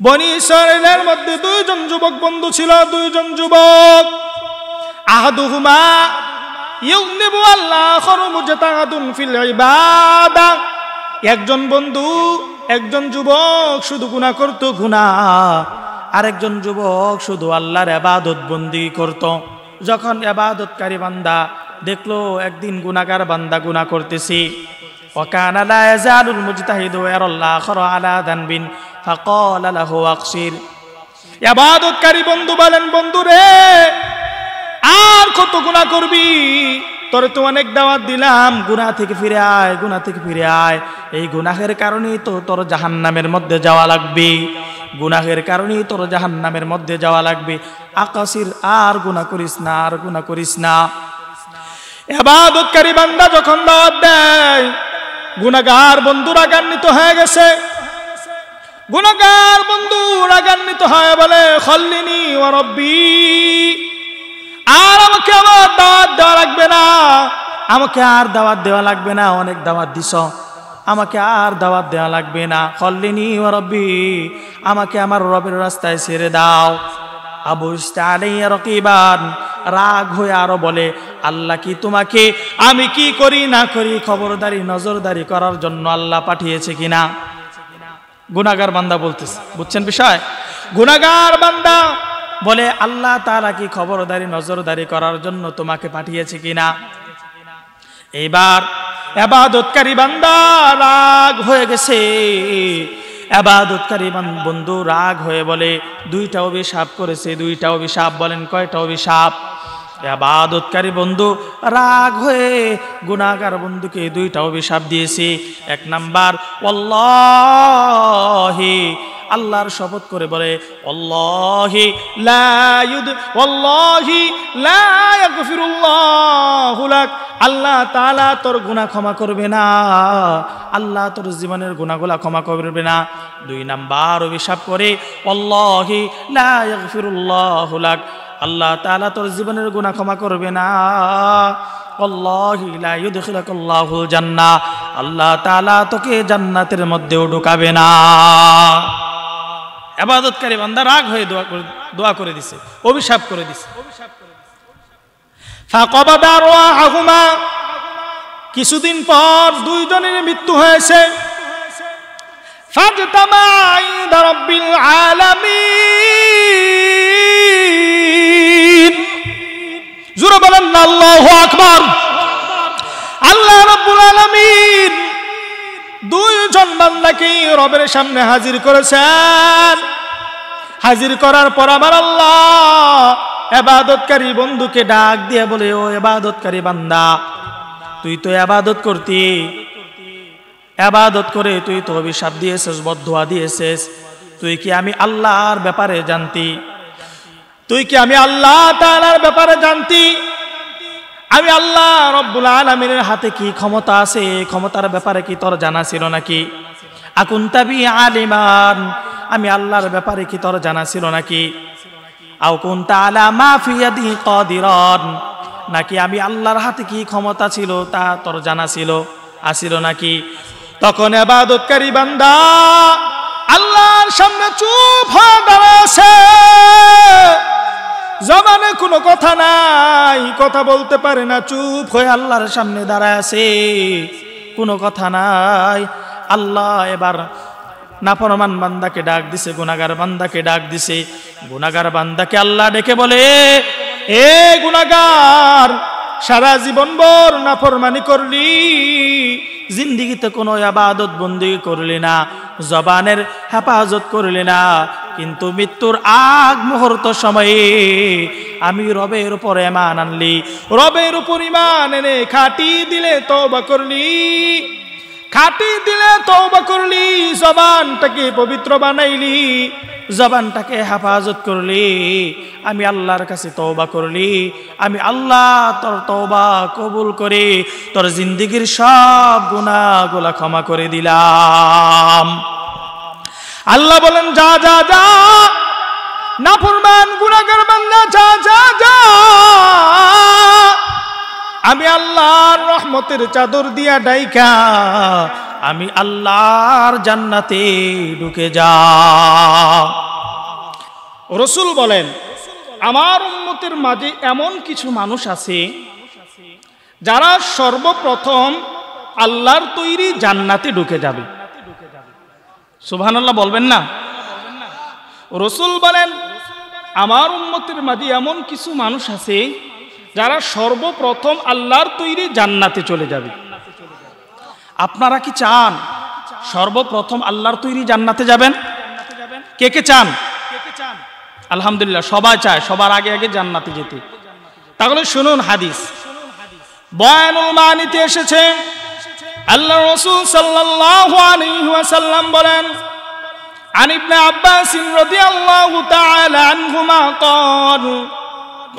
বনি ইসরাঈলের মধ্যে দুইজন যুবক বন্ধু ছিল, দুইজন যুবক। আহাদুহুমা ইউনিবু আল-আখারু মুজতাহাদুন ফিল ইবাদাহ। একজন বন্ধু, একজন যুবক শুধু গুনাহ করত, গুনাহ। আরেকজন যুবক শুধু আল্লাহর ইবাদত বন্দেগী করত। যখন ইবাদতকারী বান্দা দেখলো একদিন গুনাহগার বান্দা গুনাহ করতেছে, ওয়াকানা লা ইয়াজালুল মুজতাহিদু ইয়ারাল আখারা আলা দানবিন ফাকালা লাহু আকসির। ইবাদতকারী বন্ধু বলেন, বন্ধু রে, আর কত গুনাহ করবি? তোরে তো অনেক দাওয়াত দিলাম, গুনাহ থেকে ফিরে আয়, গুনাহ থেকে ফিরে আয়। এই গুনাহের কারণেই তো তোর জাহান্নামের মধ্যে যাওয়া লাগবে, গুনাহের কারণেই তোর জাহান্নামের মধ্যে যাওয়া লাগবে। আকাশির, আর গুনাহ করিস না, আর গুনাহ করিস না। ইবাদতকারী বান্দা যখন দাওয়াত দেয়, গুনাহগার বন্ধু রাগান্বিত হয়ে গেছে। গুনাহগার বন্ধু রাগান্বিত হয়ে বলে, খল্লিনি ওয়া রব্বি, আর আমাকে আমার দাওয়াত দেওয়া লাগবে না, আমাকে আর দাওয়াত দেওয়া লাগবে না, অনেক দাওয়াত দিছ, আমাকে আর দাওয়াত দেওয়া লাগবে না। খল্লিনি ওয়া রব্বি, আমাকে আমার রবের রাস্তায় ছেড়ে দাও। আবু ইসতালাইয়া রাকিবান, রাগ হয়ে আরো বলে, আল্লাহ কি তোমাকে আমি কি করি না করি খবরদারি নজরদারি করার জন্য আল্লাহ পাঠিয়েছে কিনা? গুনাহগার বান্দা বলতেছে, বুঝছেন বিষয়? গুনাহগার বান্দা বলে, আল্লাহ তাআলা কি খবরদারি নজরদারি করার জন্য তোমাকে পাঠিয়েছে কিনা? এইবার ইবাদতকারী বান্দা রাগ হয়ে গেছে। ইবাদতকারী বন্ধু রাগ হয়ে বলে, দুইটা অভিশাপ করেছে, দুইটা অভিশাপ। বলেন কয়টা অভিশাপ? ইবাদতকারী বন্ধু রাগ হয়ে গুনাহগার বন্ধুকে দুইটা অভিশাপ দিয়েছে। এক নাম্বার, ওয়াল্লাহি, আল্লাহর শপথ করে বলে, ওয়াল্লাহি লা ইয়াগফিরুল্লাহু লাক, আল্লাহ তাআলা তোর গুনাহ ক্ষমা করবে না, আল্লাহ তোর জীবনের গুনাহগুলো ক্ষমা করবে না। দুই নাম্বার অভিশাপ করে, ওয়াল্লাহি লা ইয়াগফিরুল্লাহু লাক, আল্লাহ তাআলা তোর জীবনের গুনাহ ক্ষমা করবে না। ওয়াল্লাহি লা ইউদখিলুকাল্লাহুল জান্নাহ, আল্লাহ তাআলা তোকে জান্নাতের মধ্যেও ঢোকাবে না। ইবাদতকারী বান্দা রাগ হয়ে দোয়া করে দিছে, অভিশাপ করে দিছে। ফাকাবাদা আরওয়াহুমা, কিছুদিন পর দুইজনের মৃত্যু হয়েছে। ফাজতামা ইনদা রাব্বিল আলামিন, জোরে বলেন না আল্লাহু আকবার। আল্লাহ রাব্বুল আলামিন দুইজন বান্দাকে রবের সামনে হাজির করেছেন। হাজির করার পর আবার আল্লাহ ইবাদতকারী বন্ধুকে ডাক দিয়ে বলে, ও ইবাদতকারী বান্দা, তুই তো ইবাদত করতি, ইবাদত করে তুই তো অভিশাপ দিয়েছিস, বদদুয়া দিয়েছিস, তুই কি আমি আল্লাহর ব্যাপারে জানতি? তুই কি আমি আল্লাহ তাআলার ব্যাপারে জানতি? আমি আল্লাহ রব্বুল আলামিনের হাতে কি ক্ষমতা আছে, ক্ষমতার ব্যাপারে কি তোর জানা ছিল নাকি? আকুনতা বি আলিমান, আমি আল্লাহর ব্যাপারে কি তোর জানা ছিল নাকি? আও কুনতা আলা মা ফি ইয়াদি কাদিরান, নাকি আমি আল্লাহর হাতে কি ক্ষমতা ছিল তা তোর জানা ছিল, আসিল নাকি? তখন ইবাদতকারী বান্দা আল্লাহর সামনে চুপ হয়ে দাঁড়াছে। জবানে কোনো কথা নাই, কথা বলতে পারে না, চুপ হয়ে আল্লাহর সামনে দাঁড়ায় আছে, কোনো কথা নাই। আল্লাহ এবার নাফরমান বান্দাকে ডাক দিছে, গুনাহগার বান্দাকে ডাক দিছে। গুনাহগার বান্দাকে আল্লাহ ডেকে বলে, এ গুনাহগার, সারা জীবন ভর নাফরমানি করলি, জিন্দেগিতে কোনো ইবাদত বন্দেগী করলি না, জবানের হেফাজত করলি না, কিন্তু মৃত্যুর আগ মুহূর্ত সময়ে আমি রবের উপর ঈমান আনলি, রবের উপর ঈমান এনে খাঁটি দিলে তওবা করলি, খাঁটি দিলে তওবা করলি, জবানটাকে পবিত্র বানাইলি, জবানটাকে হেফাজত করলি, আমি আল্লাহর কাছে তওবা করলি, আমি আল্লাহ তোর তওবা কবুল করে তোর জিন্দেগীর সব গুনাহগুলো ক্ষমা করে দিলাম। আল্লাহ বলেন, যা যা যা, নাফরমান গুনাহগার বান্দা, যা যা যা, আমি আল্লাহর রহমতের চাদর দিয়া ডাইকা আমি আল্লাহর জান্নাতে ঢুকে যা। রাসূল বলেন, আমার উম্মতের মাঝে এমন কিছু মানুষ আছে যারা সর্বপ্রথম আল্লাহর তৈরি জান্নাতে ঢুকে যাবে। সুবহানাল্লাহ বলবেন না? রাসূল বলেন, আমার উম্মতের মাঝে এমন কিছু মানুষ আছে যারা সর্বপ্রথম আল্লাহর তৈরি জান্নাতে চলে যাবে। আপনারা কি চান সর্বপ্রথম আল্লাহর তৈরি জান্নাতে যাবেন? কে কে চান? আলহামদুলিল্লাহ, সবাই চায় সবার আগে আগে জান্নাতে যেতে। তাহলে শুনুন হাদিস, বয়ানুল মানিতে এসেছে, আল্লাহ রাসূল সাল্লাল্লাহু আলাইহি ওয়াসাল্লাম বলেন, عن ابن عباس رضي الله تعالى عنهما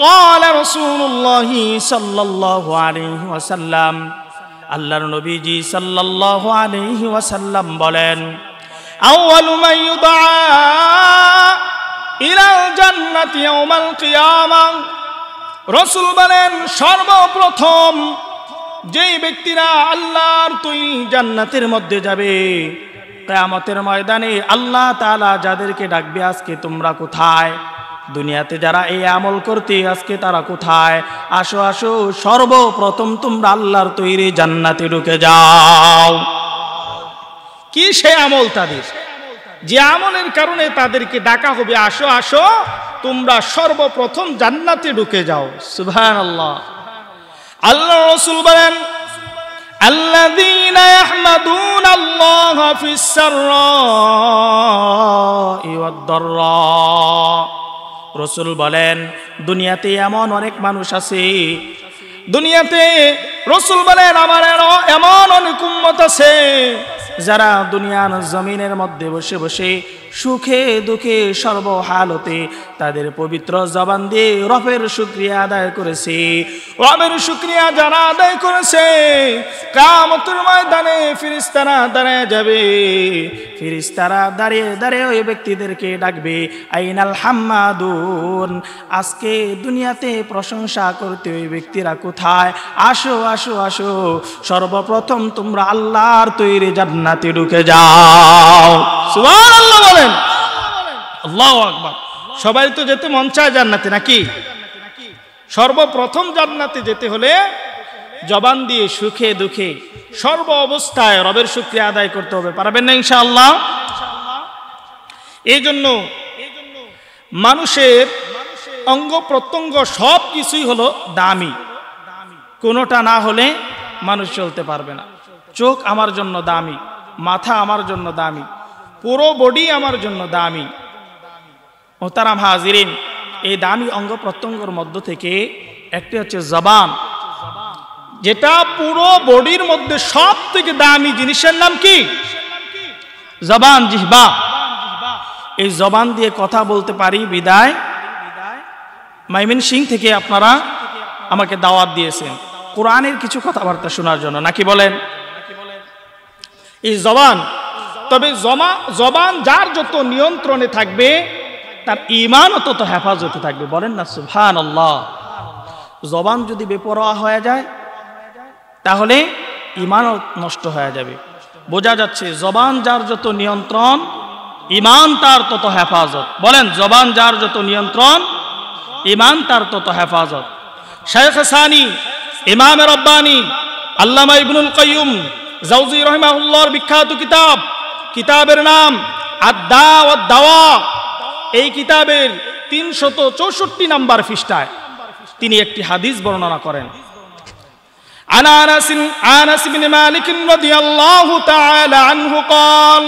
قال رسول الله صلى الله عليه وسلم, আল্লাহর নবীজি সাল্লাল্লাহু আলাইহি ওয়াসাল্লাম বলেন, আউয়ালু মান ইউদআ ইলাল জান্নাতি ইয়াউমাল কিয়ামাহ, রাসূল বলেন সর্বপ্রথম যেই ব্যক্তিরা আল্লাহর তৈরি জান্নাতের মধ্যে যাবে, কিয়ামতের ময়দানে আল্লাহ তাআলা যাদেরকে ডাকবে, আজকে তোমরা কোথায়? দুনিয়াতে যারা এই আমল করতে, আজকে তারা কোথায়? আসো আসো, সর্বপ্রথম তোমরা আল্লাহর তৈরি জান্নাতে ঢুকে যাও। কি সে আমল তাদের, যে আমলের কারণে তাদেরকে ডাকা হবে, আসো আসো তোমরা সর্বপ্রথম জান্নাতে ঢুকে যাও। সুবহানাল্লাহ। আল্লাহ রাসূল বলেন, আল্লাযীনা ইয়াহমাদুনা আল্লাহা ফিস সাররাই ওয়াদ দাররা, রাসূল বলেন দুনিয়াতে এমন অনেক মানুষ আছে, দুনিয়াতে রাসূল বলেন আমার এমন অনেক উম্মত আছে যারা দুনিয়ার জমিনের মধ্যে বসে বসে সুখে দুঃখে সর্বহালতে তাদের পবিত্র জবান দিয়ে রবের শুকরিয়া আদায় করেছে। রবের শুকরিয়া যারা আদায় করেছে, কিয়ামতের ময়দানে ফেরেশতারা দাঁড়িয়ে যাবে, ফেরেশতারা দাঁড়িয়ে দাঁড়িয়ে ওই ব্যক্তিদেরকে ডাকবে, আইনাল হাম্মাদুন, আজকে দুনিয়াতে প্রশংসা করতে ওই ব্যক্তিরা কোথায়? আসো আসো আসো, সর্বপ্রথম তোমরা আল্লাহর তৈরি জান্নাতে ঢুকে যাও। সুবহানাল্লাহ বলেন, আল্লাহু আকবার। সবাই তো যেতে মন চায় জান্নাতে, নাকি? সর্বপ্রথম জান্নাতে যেতে হলে জবান দিয়ে সুখে দুঃখে সর্ব অবস্থায় রবের শুকরিয়া আদায় করতে হবে। পারবেন না ইনশাআল্লাহ? এই জন্য মানুষের অঙ্গ প্রত্যঙ্গ সব কিছুই হলো দামি, কোনোটা না হলে মানুষ চলতে পারবে না। চোখ আমার জন্য দামি, মাথা আমার জন্য দামি, পুরো বডি আমার জন্য দামি। মোহতারাম হাজিরিন, এই দামি অঙ্গ প্রত্যঙ্গের মধ্য থেকে একটি হচ্ছে জবান, যেটা পুরো বডির মধ্যে সব থেকে দামি জিনিসের নাম কি? জবান, জিহ্বা। এই জবান দিয়ে কথা বলতে পারি বিদায় ময়মনসিংহ থেকে আপনারা আমাকে দাওয়াত দিয়েছেন কোরআনের কিছু কথাবার্তা শোনার জন্য, নাকি বলেন? এই জবান, তবে জবান যার যত নিয়ন্ত্রণে থাকবে তার ঈমানও তত হেফাজতে থাকবে। বলেন না সুবহানাল্লাহ। জবান যদি বেপরোয়া হয়ে যায় তাহলে ঈমানও নষ্ট হয়ে যাবে। বোঝা যাচ্ছে জবান যার যত নিয়ন্ত্রণ, ঈমান তার তত হেফাজত। বলেন, জবান যার যত নিয়ন্ত্রণ, ঈমান তার তত হেফাজত। শাইখ সানি, ইমাম রব্বানি, আল্লামা ইবনুল কাইয়্যুম জাওজি রাহিমাহুল্লাহর বিখ্যাত কিতাবের নাম আদ-দা ওয়াদ দাওয়া। এই কিতাবের 364 নম্বর পৃষ্ঠায় তিনি একটি হাদিস বর্ণনা করেন। আনাস বিন মালিক রাদিয়াল্লাহু তাআলা আনহু قال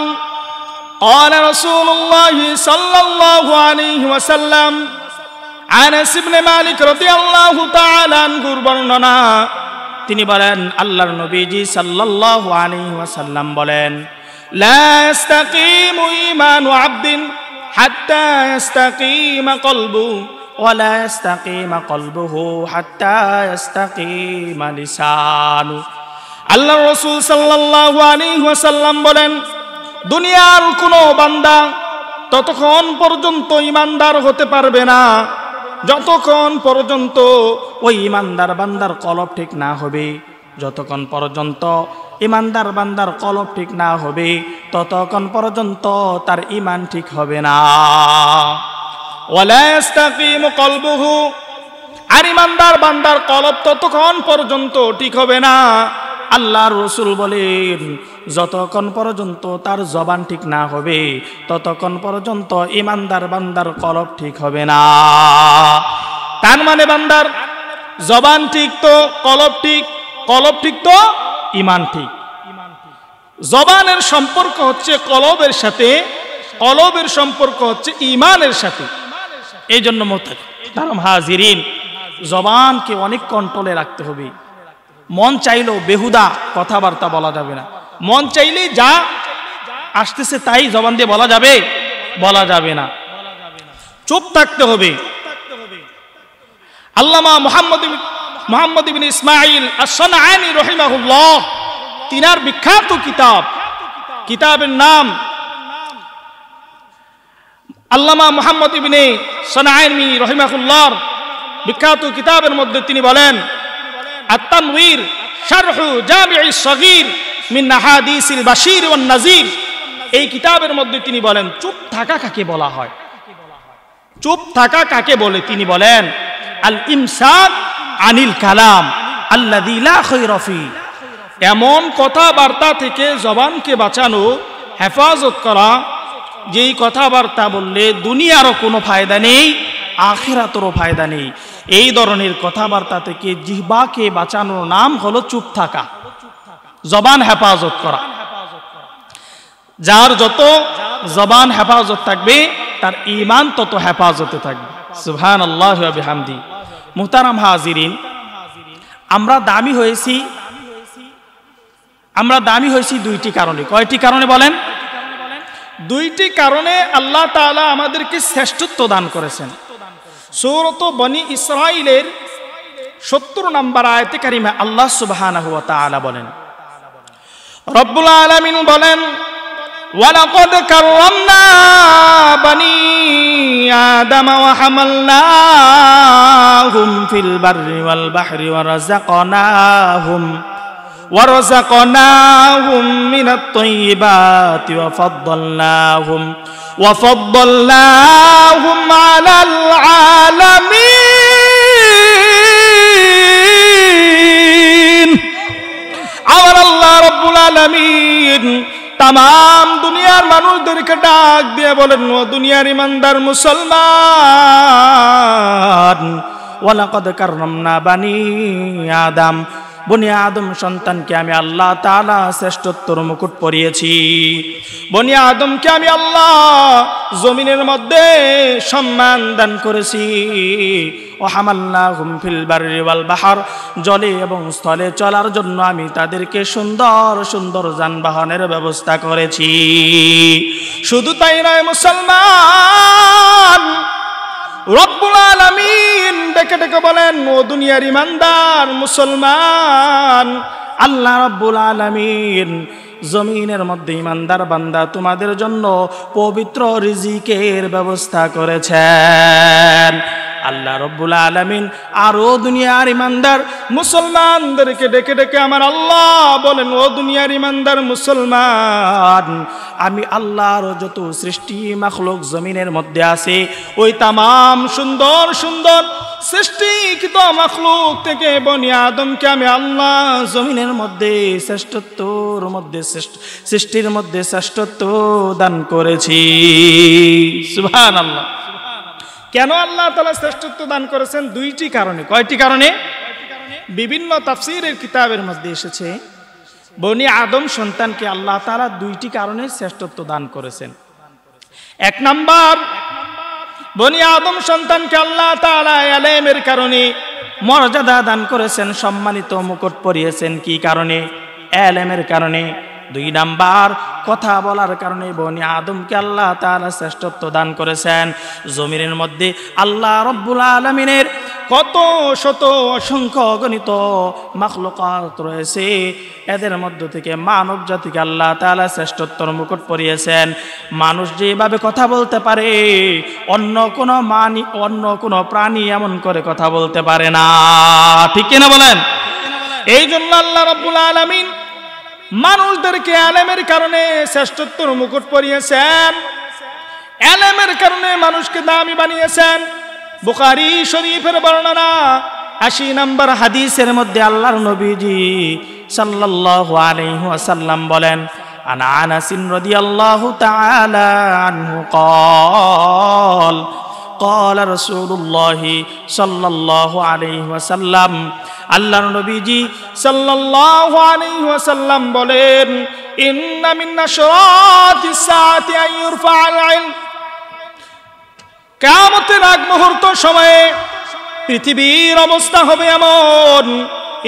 قال رسول الله صلى الله عليه وسلم, আনাস ইবনে মালিক রাদিয়াল্লাহু তাআলা আনহুর বর্ণনা, তিনি বলেন আল্লাহর নবীজি সাল্লাল্লাহু আলাইহি ওয়াসাল্লাম বলেন, লা ইস্তাকিমু ঈমানু আবদিন হাত্তা ইস্তাকিমা কলবু ওয়া লা ইস্তাকিমা কলবুহু হাত্তা ইস্তাকিমা লিসানু। আল্লাহর রাসূল সাল্লাল্লাহু আলাইহি ওয়াসাল্লাম বলেন, দুনিয়ার কোনো বান্দা ততক্ষণ পর্যন্ত ঈমানদার হতে পারবে না যতক্ষণ পর্যন্ত ওই ঈমানদার বান্দার কলব ঠিক না হবে। যতক্ষণ পর্যন্ত ঈমানদার বান্দার কলব ঠিক না হবে ততক্ষণ পর্যন্ত তার ঈমান ঠিক হবে না। ওয়ালা ইস্তাকিমু কলবুহু, আর ইমানদার বান্দার কলব ততক্ষণ পর্যন্ত ঠিক হবে না, আল্লাহর রাসূল বলেন যতক্ষণ পর্যন্ত তার জবান ঠিক না হবে ততক্ষণ পর্যন্ত ইমানদার বান্দার কলব ঠিক হবে না। তার মানে বান্দার জবান ঠিক তো কলব ঠিক, কলব ঠিক তো ঈমান ঠিক। জবানের সম্পর্ক হচ্ছে কলবের সাথে, কলবের সম্পর্ক হচ্ছে ঈমানের সাথে। এই জন্য মুহতারাম হাজিরিন, জবানকে অনেক কন্ট্রোলে রাখতে হবে। মন চাইলেও বেহুদা কথাবার্তা বলা যাবে না। মন চাইলেই যা আসতেছে তাই জবান দিয়ে বলা যাবে? বলা যাবে না, চুপ থাকতে হবে। আল্লামা মুহাম্মদ ইবনে ইসমাঈল আস-সানআনী রাহিমাহুল্লাহ, তিনার বিখ্যাত কিতাব, কিতাবের নাম আল্লামা মুহাম্মদ ইবনে সানআনী রাহিমাহুল্লাহর বিখ্যাত কিতাবের মধ্যে তিনি বলেন আত-তানওয়ীর শারহু জামি'আস সগীর মিন আহাদিসিল বাশীর ওয়ান নাযীর। এই কিতাবের মধ্যে তিনি বলেন চুপ থাকা কাকে বলা হয়, চুপ থাকা কাকে বলে? তিনি বলেন আল ইমসাক আনিল কালাম আল্লাযী লা খায়রা ফি, এমন কথাবার্তা থেকে জবানকে বাঁচানো, হেফাজত করা, যেই কথাবার্তা বললে দুনিয়ারও কোনো ফায়দা নেই, আখিরাতেরও ফায়দা নেই। এই ধরনের কথাবার্তা থেকে জিহ্বাকে বাঁচানোর নাম হলো চুপ থাকা, জবান হেফাজত করা। যার যত জবান হেফাজত থাকবে তার ঈমান তত হেফাজতে থাকবে। সুবহানাল্লাহি ওয়া বিহামদি। মুহতারাম হাজিরিন, আমরা দামি হয়েছি দুইটি কারণে। কয়টি কারণে বলেন? দুইটি কারণে আল্লাহ তাআলা আমাদেরকে শ্রেষ্ঠত্ব দান করেছেন। সূরাত বনি ইসরাঈলের 70 নম্বর আয়াতে কারিমা আল্লাহ সুবহানাহু ওয়া তাআলা বলেন, রব্বুল আলামিন বলেন ওয়ালাকাদ কাররামনা বনি আদম ওয়া হামালনাহুম ফিল বাররি ওয়াল বাহরি ورزقناهم من الطيبات وفضلناهم على العالمين। আমার আল্লাহ রাব্বুল আলামিন तमाम দুনিয়ার মানুষদেরকে ডাক দিয়ে বলেন, ও দুনিয়ার ইমানদার মুসলমান, ওয়ালাকাদ কাররামনা বনি আদম, বনি আদম সন্তানকে আমি আল্লাহ তাআলা শ্রেষ্ঠত্বর মুকুট পরিয়েছি। বনি আদমকে আমি আল্লাহ জমিনের মধ্যে সম্মান দান করেছি। ও হামালনাহুম ফিল বাররি ওয়াল বাহর, জলে এবং স্থলে চলার জন্য আমি তাদেরকে সুন্দর সুন্দর যানবাহনের ব্যবস্থা করেছি। শুধু তাই নয় মুসলমান, রব্বুল আলামিন ডেকে ডেকে বলেন, ও দুনিয়ার ইমানদার মুসলমান, আল্লাহ রব্বুল আলামিন জমিনের মধ্যে ইমানদার বান্দা তোমাদের জন্য পবিত্র রিজিকের ব্যবস্থা করেছেন। আল্লাহ রব্বুল আলামিন আরো দুনিয়ার ইমানদার মুসলমানদেরকে ডেকে ডেকে আমার আল্লাহ বলেন, ও দুনিয়ার ইমানদার মুসলমান, আমি আল্লাহর যত সৃষ্টি মাখলুক জমিনের মধ্যে আছে, ওই তামাম সুন্দর সুন্দর সৃষ্টিকৃত মাখলুক থেকে বনি আদমকে আমি আল্লাহ জমিনের মধ্যে শ্রেষ্ঠত্বর মধ্যে সৃষ্টির মধ্যে শ্রেষ্ঠত্ব দান করেছি। সুবহানাল্লাহ। কেন আল্লাহ তাআলা শ্রেষ্ঠত্ব দান করেছেন? দুইটি কারণে। কয়টি কারণে? বিভিন্ন তাফসীরের কিতাবের মধ্যে এসেছে বনি আদম সন্তানকে আল্লাহ তাআলা দুইটি কারণে শ্রেষ্ঠত্ব দান করেছেন। এক নাম্বার, বনি আদম সন্তানকে আল্লাহ তাআলা ইলমের কারণে মর্যাদা দান করেছেন, সম্মানিত মুকুট পরিয়েছেন। কি কারণে? ইলমের কারণে। দুই নাম্বার, কথা বলার কারণে বনি আদমকে আল্লাহ তাআলা শ্রেষ্ঠত্ব দান করেছেন। জমিনের মধ্যে আল্লাহ রব্বুল আলামিনের কত শত অসংখ্য অগণিত মাখলুকাত রয়েছে, এদের মধ্য থেকে মানব জাতিকে আল্লাহ তাআলা শ্রেষ্ঠত্বর মুকুট পরিয়েছেন। মানুষ যেভাবে কথা বলতে পারে অন্য কোনো প্রাণী এমন করে কথা বলতে পারে না। ঠিক কিনা বলেন? এই জন্য আল্লাহ রব্বুল আলামিন মানুষদেরকে ইলমের কারণে শ্রেষ্ঠত্বর মুকুট পরিয়েছেন। এলেমের কারণে মানুষকে দামি বানিয়েছেন। বুখারী শরীফের বর্ণনা 80 নম্বর হাদিসের মধ্যে আল্লাহর নবীজি সাল্লাল্লাহু আলাইহি ওয়াসাল্লাম বলেন, আন আনাস রাদিয়াল্লাহু তাআলা আনহু قال قال رسول الله صلى الله عليه وسلم আল্লাহর নবীজি সাল্লাল্লাহু আলাইহি ওয়াসাল্লাম বলেন, ইন্না মিন আশরাতিস সাআতি আন ইরফা'আল ইলম, কিয়ামতের আগ মুহূর্ত সময়ে পৃথিবীর অবস্থা হবে এমন,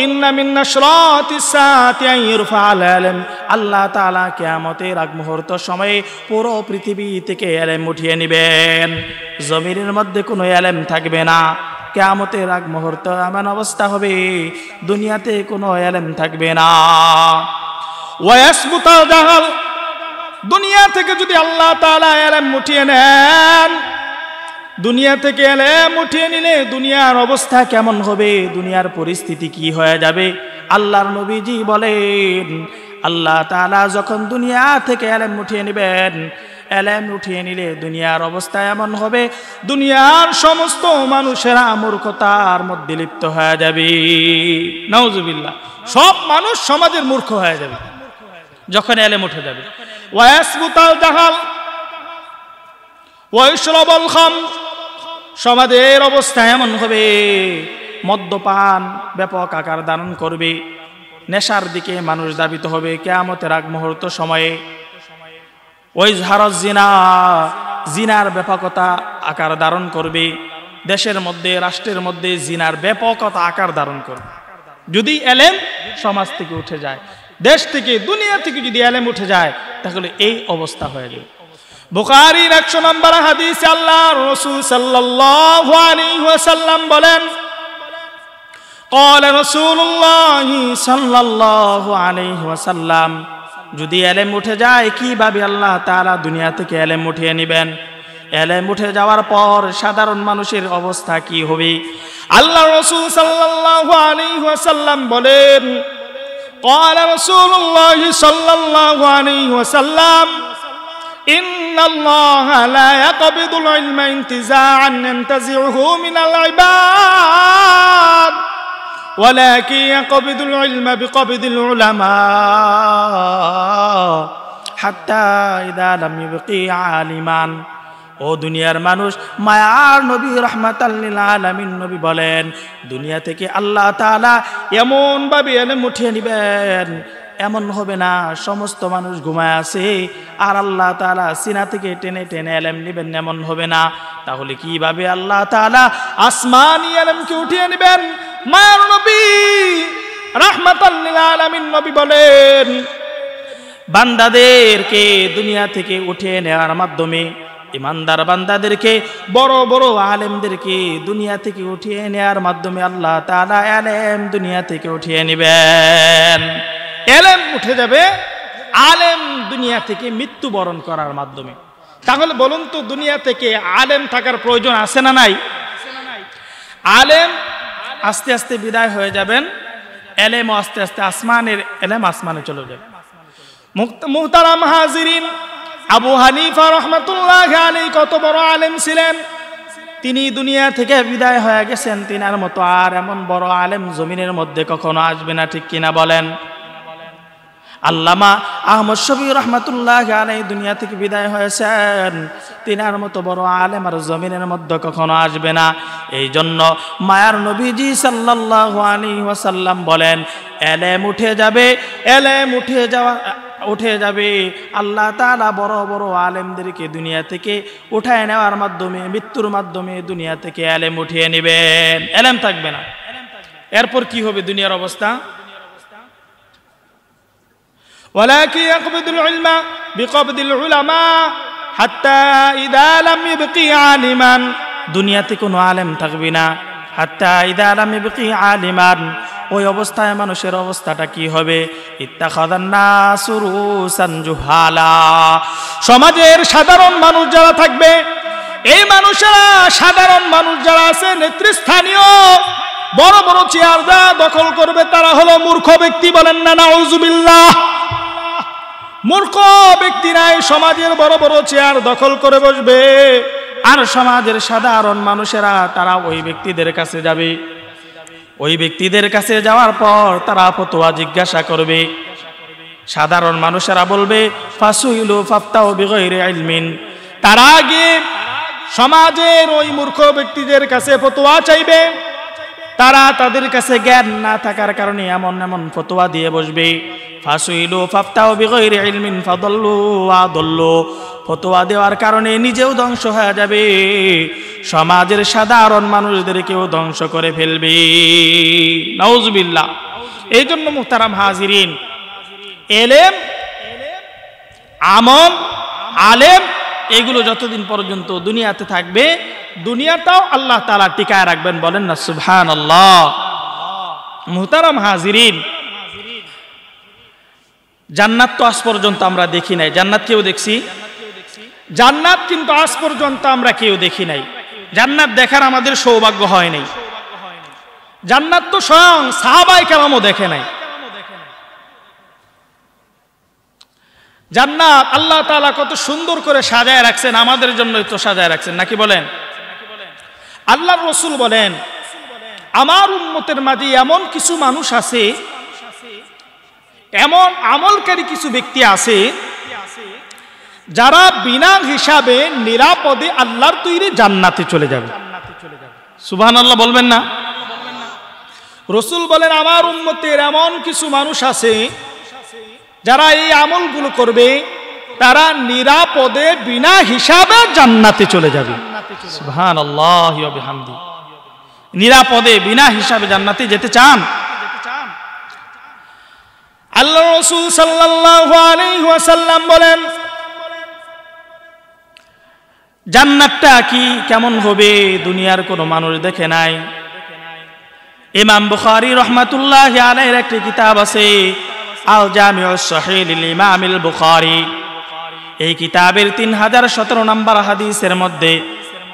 ইন্না মিন আশরাতিস সাআতি আন ইরফা'আল ইলম, আল্লাহ তাআলা কিয়ামতের আগ মুহূর্ত সময়ে পুরো পৃথিবী থেকে ইলম উঠিয়ে নেবেন, জমিনের মধ্যে কোনো ইলম থাকবে না। কিয়ামতের আগ মুহূর্ত এমন অবস্থা হবে দুনিয়াতে কোনো ইলম থাকবে না। ওয়াসবুতাল জাহাল, দুনিয়া থেকে যদি আল্লাহ তাআলা ইলম উঠিয়ে নেন, দুনিয়া থেকে ইলম উঠিয়ে নিলে দুনিয়ার অবস্থা কেমন হবে, দুনিয়ার পরিস্থিতি কি হয়ে যাবে? আল্লাহর নবীজি বলেন, আল্লাহ তাআলা যখন দুনিয়া থেকে ইলম উঠিয়ে নেবেন, ইলম উঠিয়ে নিলে দুনিয়ার অবস্থা এমন হবে, দুনিয়ার সমস্ত মানুষেরা মূর্খতার মধ্যে লিপ্ত হয়ে যাবে। নাউজুবিল্লাহ, সব মানুষ সমাজের মূর্খ হয়ে যাবে যখন ইলম উঠে যাবে। ওয়াসবুতাল জাহাল ওয়াইশরাবুল খামর, সমাজের অবস্থা এমন হবে, মদ্যপান ব্যাপক আকার ধারণ করবে, নেশার দিকে মানুষ ধাবিত হবে কিয়ামতের আগ মুহূর্ত সময়ে। ওয়াইজহারাজ জিনা, জিনার ব্যাপকতা আকার ধারণ করবে, দেশের মধ্যে রাষ্ট্রের মধ্যে জিনার ব্যাপকতা আকার ধারণ করবে। যদি ইলম সমাজ থেকে উঠে যায়, দেশ থেকে দুনিয়া থেকে যদি ইলম উঠে যায়, তাহলে এই অবস্থা হয়ে যাবে। বুখারীর 100 নম্বর হাদিসে আল্লাহর রাসূল সাল্লাল্লাহু আলাইহি ওয়াসাল্লাম বলেন, قال رسول الله সাল্লাল্লাহু আলাইহি ওয়াসাল্লাম, যদি ইলম উঠে যায় কিভাবে আল্লাহ তাআলা দুনিয়া থেকে ইলম উঠিয়ে নেবেন? ইলম উঠে যাওয়ার পর সাধারণ মানুষের অবস্থা কি হবে? আল্লাহর রাসূল সাল্লাল্লাহু আলাইহি ওয়াসাল্লাম বলেন, قال رسول الله صلى الله عليه وسلم إن الله لا يقبض العلم انتزاعا ينتزعه من العباد ولكن يقبض العلم بقبض العلماء حتى إذا لم يبقي عالما। ও দুনিয়ার মানুষ, মায়ার নবী রাহমাতাল লিল আলামিন নবী বলেন, দুনিয়া থেকে আল্লাহ তাআলা এমন ভাবে ইলম উঠিয়ে নেবেন, এমন হবে না সমস্ত মানুষ ঘুমায় আছে আর আল্লাহ তাআলা সিনা থেকে টেনে টেনে ইলম নেবেন, এমন হবে না। তাহলে কিভাবে আল্লাহ তাআলা আসমানি ইলমকে উঠিয়ে নেবেন? মায়ার নবী রাহমাতাল লিল আলামিন নবী বলেন, বান্দাদেরকে দুনিয়া থেকে উঠিয়ে নেওয়ার মাধ্যমে, ইমানদার বান্দাদেরকে, বড় বড় আলেমদেরকে দুনিয়া থেকে উঠিয়ে নেওয়ার মাধ্যমে আল্লাহ তাআলা ইলম দুনিয়া থেকে উঠিয়ে নেবেন। ইলম উঠে যাবে আলেম দুনিয়া থেকে মৃত্যুবরণ করার মাধ্যমে। তাহলে বলুন তো, দুনিয়া থেকে আলেম থাকার প্রয়োজন আছে না নাই? আলেম আস্তে আস্তে বিদায় হয়ে যাবেন, ইলম আস্তে আস্তে আসমানের ইলম আসমানে চলে যাবে। মুহতারাম হাজিরিন, আবু হানিফা রাহমাতুল্লাহি আলাইহি কত বড় আলেম ছিলেন, তিনি দুনিয়া থেকে বিদায় হয়ে গেছেন। তিনার মতো আর এমন বড় আলেম জমিনের মধ্যে কখনো আসবে না, ঠিক কিনা বলেন? আল্লামা আহমদ শফী রাহমাতুল্লাহি আলাইহি দুনিয়া থেকে বিদায় হয়েছেন, তিনার মতো বড় আলেম আর জমিনের মধ্যে কখনো আসবে না। এই জন্য মায়ার নবীজি সাল্লাল্লাহু আলাইহি ওয়াসাল্লাম বলেন, ইলম উঠে যাবে, ইলম উঠে যাবে, আল্লাহ তাআলা বড় বড় আলেমদেরকে দুনিয়া থেকে উঠায় নেওয়ার মাধ্যমে, মৃত্যুর মাধ্যমে দুনিয়া থেকে ইলম উঠিয়ে নেবেন, ইলম থাকবে না। এরপর কি হবে দুনিয়ার অবস্থা? ولكن يقبض العلم بقبض العلماء حتى إذا لم يبقي عالما, দুনিয়াতে কোনো আলেম থাকবে না। হাত্তা ইযা লাম ইয়াবকি আলিমান, ওই অবস্থায় মানুষের অবস্থাটা কি হবে? ইত্তাখাযান নাসু রুসান জুহালা, সমাজের সাধারণ মানুষ যারা থাকবে, এই মানুষেরা, সাধারণ মানুষ যারা আছে, নেতৃস্থানীয় বড় বড় চেয়ার দখল করবে, তারা হলো মূর্খ ব্যক্তি। বলেন না নাউজুবিল্লাহ? মূর্খ ব্যক্তিরাই সমাজের বড় বড় চেয়ার দখল করে বসবে, আর সমাজের সাধারণ মানুষেরা তারা ওই ব্যক্তিদের কাছে যাবে। ওই ব্যক্তিদের কাছে যাওয়ার পর তারা ফতোয়া জিজ্ঞাসা করবে। সাধারণ মানুষেরা বলবে ফাসুইলু ফাফতাউ বিগাইরি ইলমিন। তারা গিয়ে সমাজের ওই মূর্খ ব্যক্তিদের কাছে ফতোয়া চাইবে। তারা তাদের কাছে জ্ঞান না থাকার কারণে এমন এমন ফতোয়া দিয়ে বসবে। ফাসুইলু ফাফতাউ বিগাইরি ইলমিন ফাদাল্লু ওয়া আদাল্লু। ফতোয়া দেওয়ার কারণে নিজেও ধ্বংস হয়ে যাবে, সমাজের সাধারণ মানুষদেরকেও ধ্বংস করে ফেলবে। নাউজুবিল্লাহ। এই জন্য মুহতারাম হাজিরিন, এলেম, আমল, আলেম এগুলো যতদিন পর্যন্ত দুনিয়াতে থাকবে, দুনিয়াটাও আল্লাহ তাআলা টিকায় রাখবেন। বলেন না সুবহানাল্লাহ। মুহতারাম হাজিরিন, জান্নাত তো আজ পর্যন্ত আমরা দেখি নাই। জান্নাত কেউ দেখছি? জান্নাত কিন্তু আজ পর্যন্ত আমরা কেউ দেখি নাই। জান্নাত দেখার আমাদের সৌভাগ্য হয় নাই। জান্নাত তো স্বয়ং সাহাবায়ে কেরামও দেখে নাই। জান্নাত আল্লাহ তাআলা কত সুন্দর করে সাজায় রাখছেন, আমাদের জন্যই তো সাজায় রাখছেন, নাকি বলেন? আল্লাহর রাসূল বলেন, আমার উম্মতের মাঝে এমন কিছু মানুষ আছে, এমন আমলকারী কিছু ব্যক্তি আছে যারা বিনা হিসাবে নিরাপদে আল্লাহর তৈরি জান্নাতে চলে যাবে। সুবহানাল্লাহ বলবেন না? রাসূল বলেন, আমার উম্মতের এমন কিছু মানুষ আছে যারা এই আমলগুলো করবে, তারা নিরাপদে বিনা হিসাবে জান্নাতে চলে যাবে। সুবহানাল্লাহি ওয়া বিহামদি। নিরাপদে বিনা হিসাবে জান্নাতে যেতে চান? আল্লাহ রাসূল সাল্লাল্লাহু আলাইহি ওয়াসাল্লাম বলেন, জান্নাতটা কি কেমন হবে দুনিয়ার কোনো মানুষ দেখে নাই। ইমাম বুখারী রাহমাতুল্লাহি আলাইহির একটি কিতাব আছে, আল জামিউস সহিহ লিল ইমাম আল বুখারী। এই কিতাবের 3017 নম্বর হাদিসের মধ্যে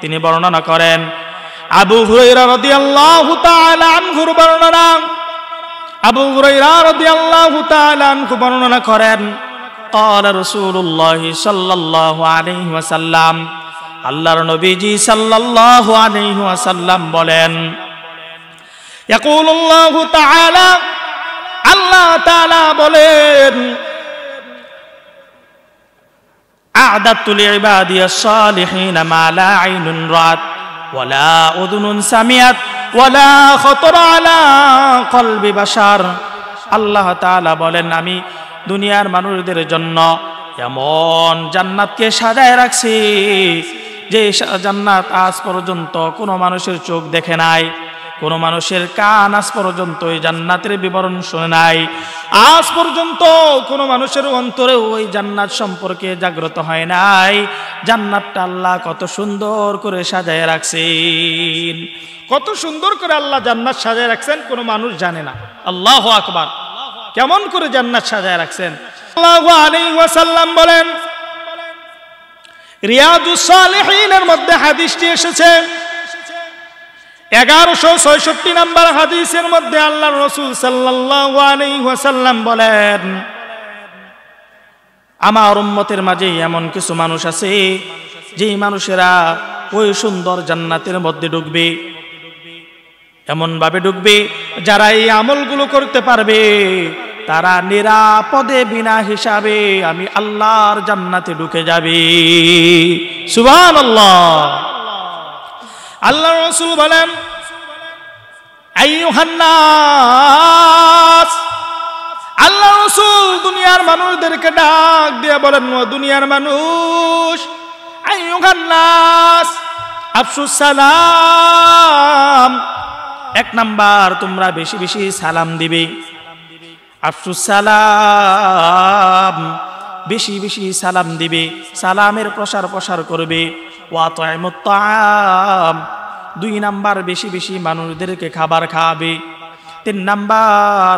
তিনি বর্ণনা করেন, আবু হুরায়রা রাদিয়াল্লাহু তাআলা আনহুর বর্ণনা। আবু হুরায়রা রাদিয়াল্লাহু তাআলা আনহু বর্ণনা করেন, ক্বালা রাসূলুল্লাহ সাল্লাল্লাহু আলাইহি ওয়াসাল্লাম, আল্লাহর নবীজি সাল্লাল্লাহু আলাইহি ওয়াসাল্লাম বলেন, ইয়াকুলুল্লাহু তাআলা, আল্লাহ তাআলা বলেন, আ'দাতু লিইবাদিয়াস সালিহিন মা লা আইনুন রাত ওয়ালা উযুনুন সামিআত ওয়ালা খাতারা আলা কলবি বাশার। আল্লাহ তাআলা বলেন, আমি দুনিয়ার মানুষদের জন্য এমন জান্নাতকে সাজায় রাখছি যে জান্নাত আজ পর্যন্ত কোনো মানুষের চোখ দেখে নাই, কোনো মানুষের কান আজ পর্যন্ত ওই জান্নাতের বিবরণ শুনে নাই, আজ পর্যন্ত কোনো মানুষের অন্তরে ওই জান্নাত সম্পর্কে জাগ্রত হয় নাই। জান্নাতটা আল্লাহ কত সুন্দর করে সাজায় রাখছেন, কত সুন্দর করে আল্লাহ জান্নাত সাজায় রাখছেন, কোনো মানুষ জানে না। আল্লাহু আকবার। কেমন করে জান্নাত সাজায় রাখছেন? সাল্লাল্লাহু আলাইহি ওয়াসাল্লাম বলেন, রিয়াদুস সালিহিনের মধ্যে হাদিসটি এসেছে, 1166 নম্বর হাদিসের মধ্যে আল্লাহর রাসূল সাল্লাল্লাহু আলাইহি ওয়াসাল্লাম বলেন, আমার উম্মতের মাঝে এমন কিছু মানুষ আছে যেই মানুষেরা ওই সুন্দর জান্নাতের মধ্যে ঢুকবে, এমন ভাবে ঢুকবে যারা এই আমলগুলো করতে পারবে, তারা নিরাপদে বিনা হিসাবে আমি আল্লাহর জান্নাতে ঢুকে যাবে। সুবহানাল্লাহ। আল্লাহর রাসূল বলেন, আইয়ুহান নাস, আল্লাহর রাসূল দুনিয়ার মানুষদেরকে ডাক দিয়ে বলেন, ও দুনিয়ার মানুষ, আইয়ুহান নাস আফশুস সালাম। এক নাম্বার, তোমরা বেশি বেশি সালাম দিবে। আফশুস সালাম, বেশি বেশি সালাম দিবে, সালামের প্রসার করবে। ওয়া তা'ইমুত তা'আম, 2 নাম্বার, বেশি বেশি মানুষদেরকে খাবার খাওয়াবে। 3 নাম্বার,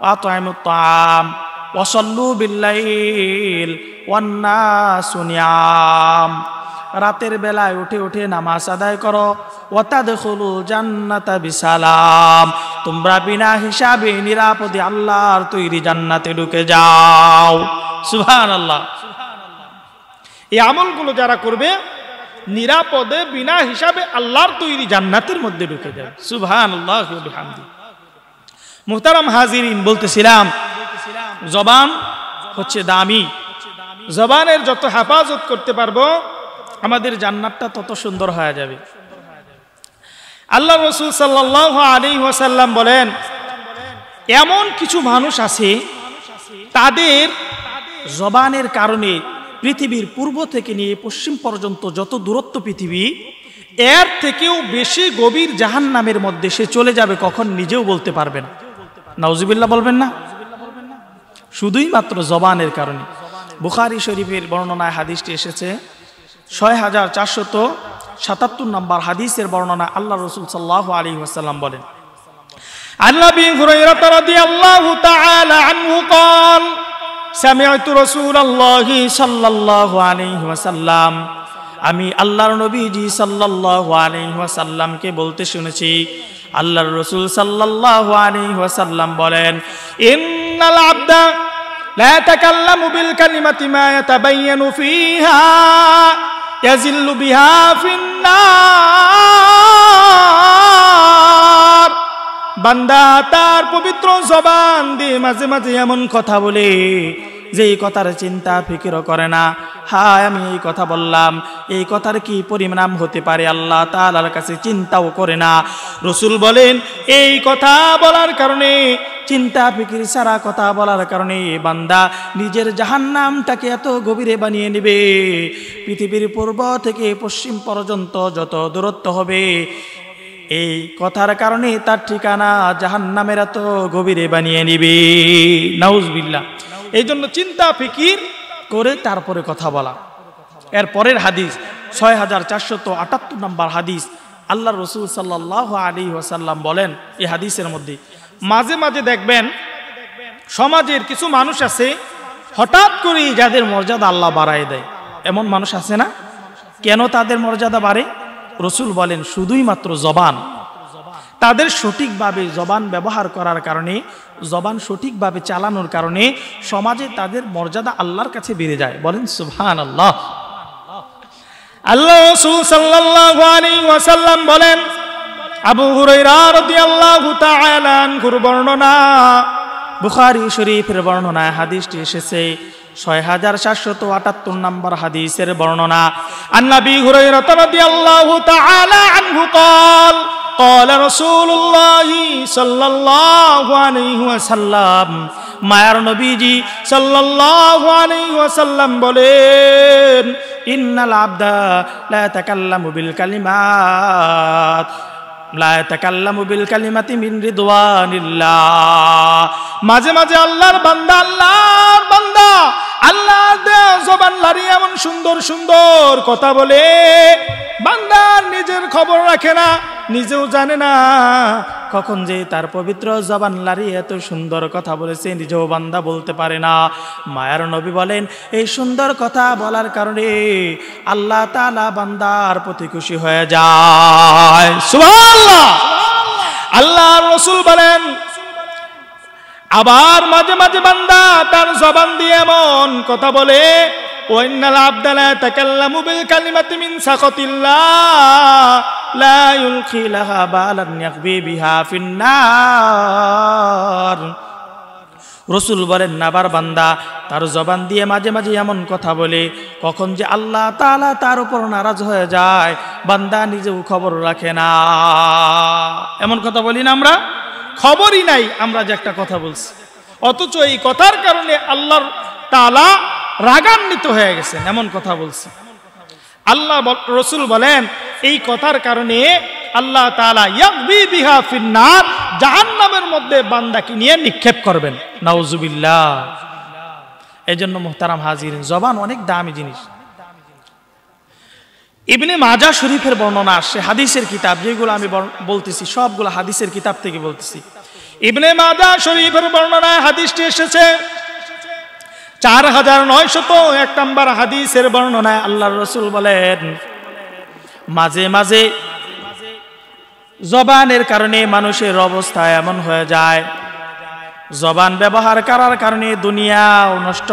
ওয়া তা'ইমুত তা'আম ওয়া সাল্লু বিল-লাইল ওয়ান নাসু নিয়াম, রাতের বেলায় উঠে উঠে নামাজ আদায় করো। ওয়া তাদখুলুল জান্নাতা বিসালাম, তোমরা বিনা হিসাবে নিরাপদে আল্লাহর তৈরি জান্নাতে ঢুকে যাও। সুবহানাল্লাহ। এই আমলগুলো যারা করবে নিরাপদে বিনা হিসাবে আল্লাহর তৈরি জান্নাতের মধ্যে ঢুকে যাবে। সুবহানাল্লাহ ওয়া বিহামদিহি। মুহতারাম হাজিরিন, বলতেছিলাম জবান হচ্ছে দামি। জবানের যত হেফাজত করতে পারবো আমাদের জান্নাতটা তত সুন্দর হয়ে যাবে। আল্লাহ রাসূল সাল্লাল্লাহু আলাইহি ওয়াসাল্লাম বলেন, এমন কিছু মানুষ আছে তাদের জবানের কারণে পৃথিবীর পূর্ব থেকে নিয়ে পশ্চিম পর্যন্ত যত দূরত্ব পৃথিবী, এর থেকেও বেশি গভীর জাহান্নামের মধ্যে সে চলে যাবে, কখন নিজেও বলতে পারবে না। নাউজুবিল্লাহ বলবেন না? শুধুই মাত্র জবানের কারণে। বুখারী শরীফের বর্ণনায় হাদিসটি এসেছে, 6477 নম্বর হাদিসের বর্ণনা। আল্লাহ রাসূল সাল্লাল্লাহু আলাইহি ওয়াসাল্লাম বলেন, আন আবী হুরায়রা রাদিয়াল্লাহু তাআলা আনহু قال সামি'তু রাসূলুল্লাহি সাল্লাল্লাহু আলাইহি ওয়াসাল্লাম, আমি আল্লাহর নবীজি সাল্লাল্লাহু আলাইহি ওয়াসাল্লামকে বলতে শুনেছি, আল্লাহর রাসূল সাল্লাল্লাহু আলাইহি ওয়াসাল্লাম বলেন, ইন্নাল আবদা লা ইয়াতাকাল্লামু বিল কালিমাতি মা ইয়াতাবায়্যানু ফীহা ইয়াজিল্লু বিহা ফিন্নার। বান্দা তার পবিত্র জবান দিয়ে মাঝে মাঝে এমন কথা বলে যে এই কথার চিন্তা ফিকিরও করে না। হায়, আমি এই কথা বললাম, এই কথার কি পরিণাম হতে পারে আল্লাহ তাআলার কাছে চিন্তাও করে না। রাসূল বলেন, এই কথা বলার কারণে, চিন্তা ফিকির সারা কথা বলার কারণে বান্দা নিজের জাহান্নামটাকে এত গভীরে বানিয়ে নেবে, পৃথিবীর পূর্ব থেকে পশ্চিম পর্যন্ত যত দূরত্ব হবে, এই কথার কারণে তার ঠিকানা জাহান্নামের এত গভীরে বানিয়ে নিবে। নাউজুবিল্লাহ। এই জন্য চিন্তা ফিকির করে তারপরে কথা বলা। এর পরের হাদিস 6478 নম্বর হাদিস। আল্লাহ রাসূল সাল্লাল্লাহু আলাইহি ওয়াসাল্লাম বলেন এই হাদিসের মধ্যে, মাঝে মাঝে দেখবেন সমাজের কিছু মানুষ আছে হঠাৎ করে যাদের মর্যাদা আল্লাহ বাড়ায় দেয়। এমন মানুষ আছে না? কেন তাদের মর্যাদা বাড়ে? রাসূল বলেন, শুধুই মাত্র জবান। তাদের সঠিকভাবে জবান ব্যবহার করার কারণে, জবান সঠিকভাবে চালানোর কারণে সমাজে তাদের মর্যাদা আল্লাহর কাছে বেড়ে যায়। বলেন সুবহানাল্লাহ। আল্লাহ রাসূল সাল্লাল্লাহু আলাইহি ওয়াসাল্লাম বলেন, আবু হুরায়রা রাদিয়াল্লাহু তাআলা আনহুর বর্ণনা, বুখারী শরীফের বর্ণনায় হাদিসটি এসেছে, 6778 নম্বর হাদিসের বর্ণনা। আন নবী হুরায়রা রাদিয়াল্লাহু তাআলা আনহু قال قال رسول الله সাল্লাল্লাহু আলাইহি ওয়াসাল্লাম, মায়ার নবীজি সাল্লাল্লাহু আলাইহি ওয়াসাল্লাম বলেন, ইন্নাল আবদা লা ইয়াতাকাল্লামু বিল কালিমাত লা ইয়াতাকাল্লামু বিল কালিমাতি মিন রিদওয়ানিল্লাহ। মাঝে মাঝে আল্লাহর বান্দা আল্লাহ জবান লাড়িয়ে এমন সুন্দর সুন্দর কথা বলে, বান্দা নিজের খবর রাখে না, নিজেও জানে না কখন যে তার পবিত্র জবান লাড়িয়ে এত সুন্দর কথা বলেছে, নিজেও বান্দা বলতে পারে না। মায়ার নবী বলেন, এই সুন্দর কথা বলার কারণে আল্লাহ তাআলা বান্দার প্রতি খুশি হয়ে যায়। সুবহানাল্লাহ। আল্লাহর রাসূল বলেন, আবার মাঝে মাঝে বান্দা তার জবান দিয়ে এমন কথা বলে, ওয়াইনাল আবদা লা ইয়াতাকাল্লামু বিল কালিমাতি মিন সাখাতিল্লাহ লা ইউলকি লাহা বালান ইয়াকবি বিহা ফিন্নার। রাসূল বলেন, নাবার বান্দা তার জবান দিয়ে মাঝে মাঝে এমন কথা বলে, কখন যে আল্লাহ তাআলা তার উপর নারাজ হয়ে যায়, বান্দা নিজেও খবর রাখে না। এমন কথা বলি না আমরা? খবরই নাই আমরা যে একটা কথা বলছি, অথচ এই কথার কারণে আল্লাহ তাআলা রাগান্বিত হয়ে গেছেন, এমন কথা বলছি। আল্লাহ রাসূল বলেন, এই কথার কারণে আল্লাহ তাআলা ইয়াকবি বিহা ফিন্নার, জাহান্নামের মধ্যে বান্দাকে নিয়ে নিক্ষেপ করবেন। নাউজুবিল্লাহ। এজন্য মুহতারাম হাজিরিন, জবান অনেক দামি জিনিস। ইবনে মাজাহ শরীফের বর্ণনা আসছে, হাদিসের কিতাব, যেগুলো আমি বলতেছি সবগুলো হাদিসের কিতাব থেকে বলতেছি। ইবনে মাজাহ শরীফের বর্ণনায় হাদিসটি এসেছে, 4901 নম্বর হাদিসের বর্ণনায় আল্লাহর রাসূল বলেন, মাঝে মাঝে জবানের কারণে মানুষের অবস্থা এমন হয়ে যায়, জবান ব্যবহার করার কারণে দুনিয়াও নষ্ট,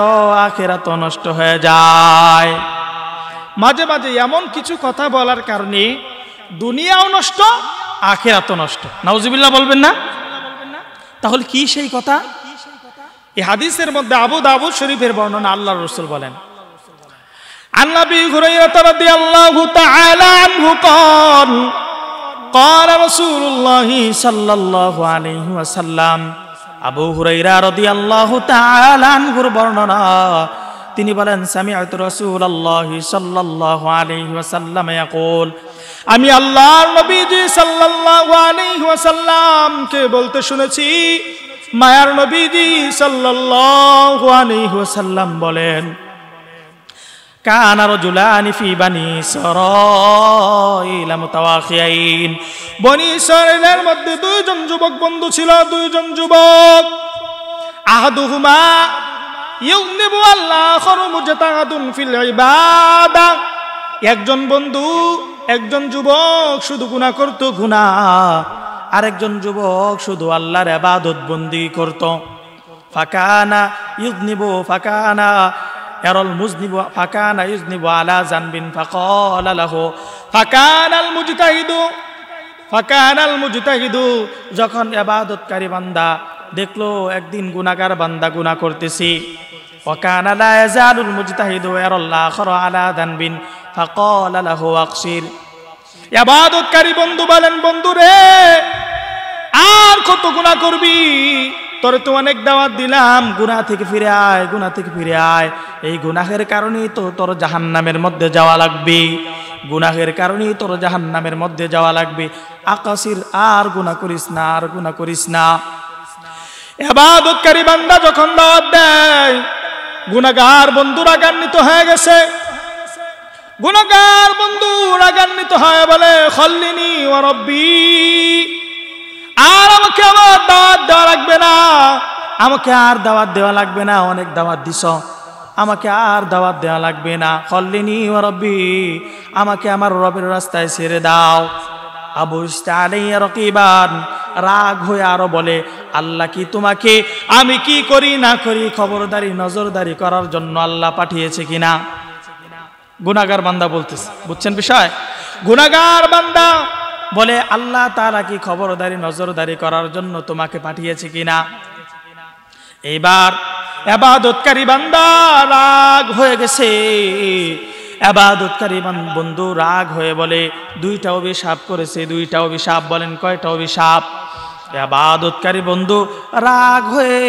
আখিরাতও নষ্ট হয়ে যায়। মাঝে মাঝে এমন কিছু কথা বলার কারণে দুনিয়াও নষ্ট, আখিরাতও নষ্ট। নাউজুবিল্লাহ বলবেন না? তাহলে কি সেই কথা? এই হাদিসের মধ্যে আবু দাউদ শরীফের বর্ণনা, আল্লাহর রাসূল বলেন, আন নবী হুরায়রা রাদিয়াল্লাহু তাআলা আনহু قال قال رسول الله صلى الله عليه وسلم। আবু হুরায়রা রাদিয়াল্লাহু তাআলা আনহুর বর্ণনা, তিনি বলেন, সামিআতু রাসূলুল্লাহি সাল্লাল্লাহু আলাইহি ওয়াসাল্লাম ইয়াকুল, আমি আল্লাহর নবীজি সাল্লাল্লাহু আলাইহি ওয়াসাল্লামকে বলতে শুনেছি, মায়ার নবীজি সাল্লাল্লাহু আলাইহি ওয়াসাল্লাম বলেন, কানা রাজুলানি ফি বানি ইসরাঈল মুতাওয়াখিয়াইন। বনি ইসরাঈলের মধ্যে দুইজন যুবক বন্ধু ছিল, দুইজন যুবক। আহাদুহুমা ইউযনিবু আল-আখারু মুজতাহাদুন ফিল ইবাদা। একজন বন্ধু, একজন যুবক শুধু গুনাহ করত, গুনাহ। আরেকজন যুবক শুধু আল্লাহর ইবাদত বন্দেগী করত। ফাকানা ইউযনিবু ফাকানা ইয়ারাল মুযনিবু ফাকানা ইউযনিবু আলা যানবিন ফাকালা লাহু ফাকানাল মুজতাহিদু। যখন ইবাদতকারী বান্দা দেখলো একদিন গুনাহগার বান্দা গুনাহ করতেছে, ওয়াকানা লা ইয়াজালুল মুজতাহিদু ইয়ারাল আখারা আলা যানবিন ফাকালা লাহু আকসির। ইবাদতকারী বন্ধু বলেন, বন্ধু রে, আর কত গুনাহ করবি? তোর তো অনেক দাওয়াত দিলাম, গুনাহ থেকে ফিরে আয়, গুনাহ থেকে ফিরে আয়। এই গুনাহের কারণেই তো তোর জাহান্নামের মধ্যে যাওয়া লাগবে, গুনাহের কারণেই তোর জাহান্নামের মধ্যে যাওয়া লাগবে। আকাশির, আর গুনাহ করিস না, আর গুনাহ করিস না। ইবাদতকারী বান্দা যখন দাওয়াত দেয়, গুনাহগার বন্ধু রাগান্বিত হয়ে গেছে। গুনাহগার বন্ধু রাগান্বিত হয়ে বলে, খল্লিনি ওয়া রব্বি, আর আমাকে আবার দাওয়াত দেওয়া লাগবে না, আমাকে আর দাওয়াত দেওয়া লাগবে না, অনেক দাওয়াত দিছ, আমাকে আর দাওয়াত দেওয়া লাগবে না। খল্লিনি ওয়া রব্বি, আমাকে আমার রবের রাস্তায় ছেড়ে দাও। আবু ইসতালাইয়া রাকিবান, রাগ হয়ে আরো বলে, আল্লাহ কি তোমাকে আমি কি করি না করি খবরদারি নজরদারি করার জন্য আল্লাহ পাঠিয়েছে কিনা? গুনাহগার বান্দা বলতেছে, বুঝছেন বিষয়? গুনাহগার বান্দা বলে, আল্লাহ তাআলা কি খবরদারি নজরদারি করার জন্য তোমাকে পাঠিয়েছে কিনা? এবার ইবাদতকারী বান্দা রাগ হয়ে গেছে। ইবাদতকারী বন্ধু রাগ হয়ে বলে, দুইটা অভিশাপ করেছে, দুইটা অভিশাপ। বলেন কয়টা অভিশাপ? ইবাদতকারী বন্ধু রাগ হয়ে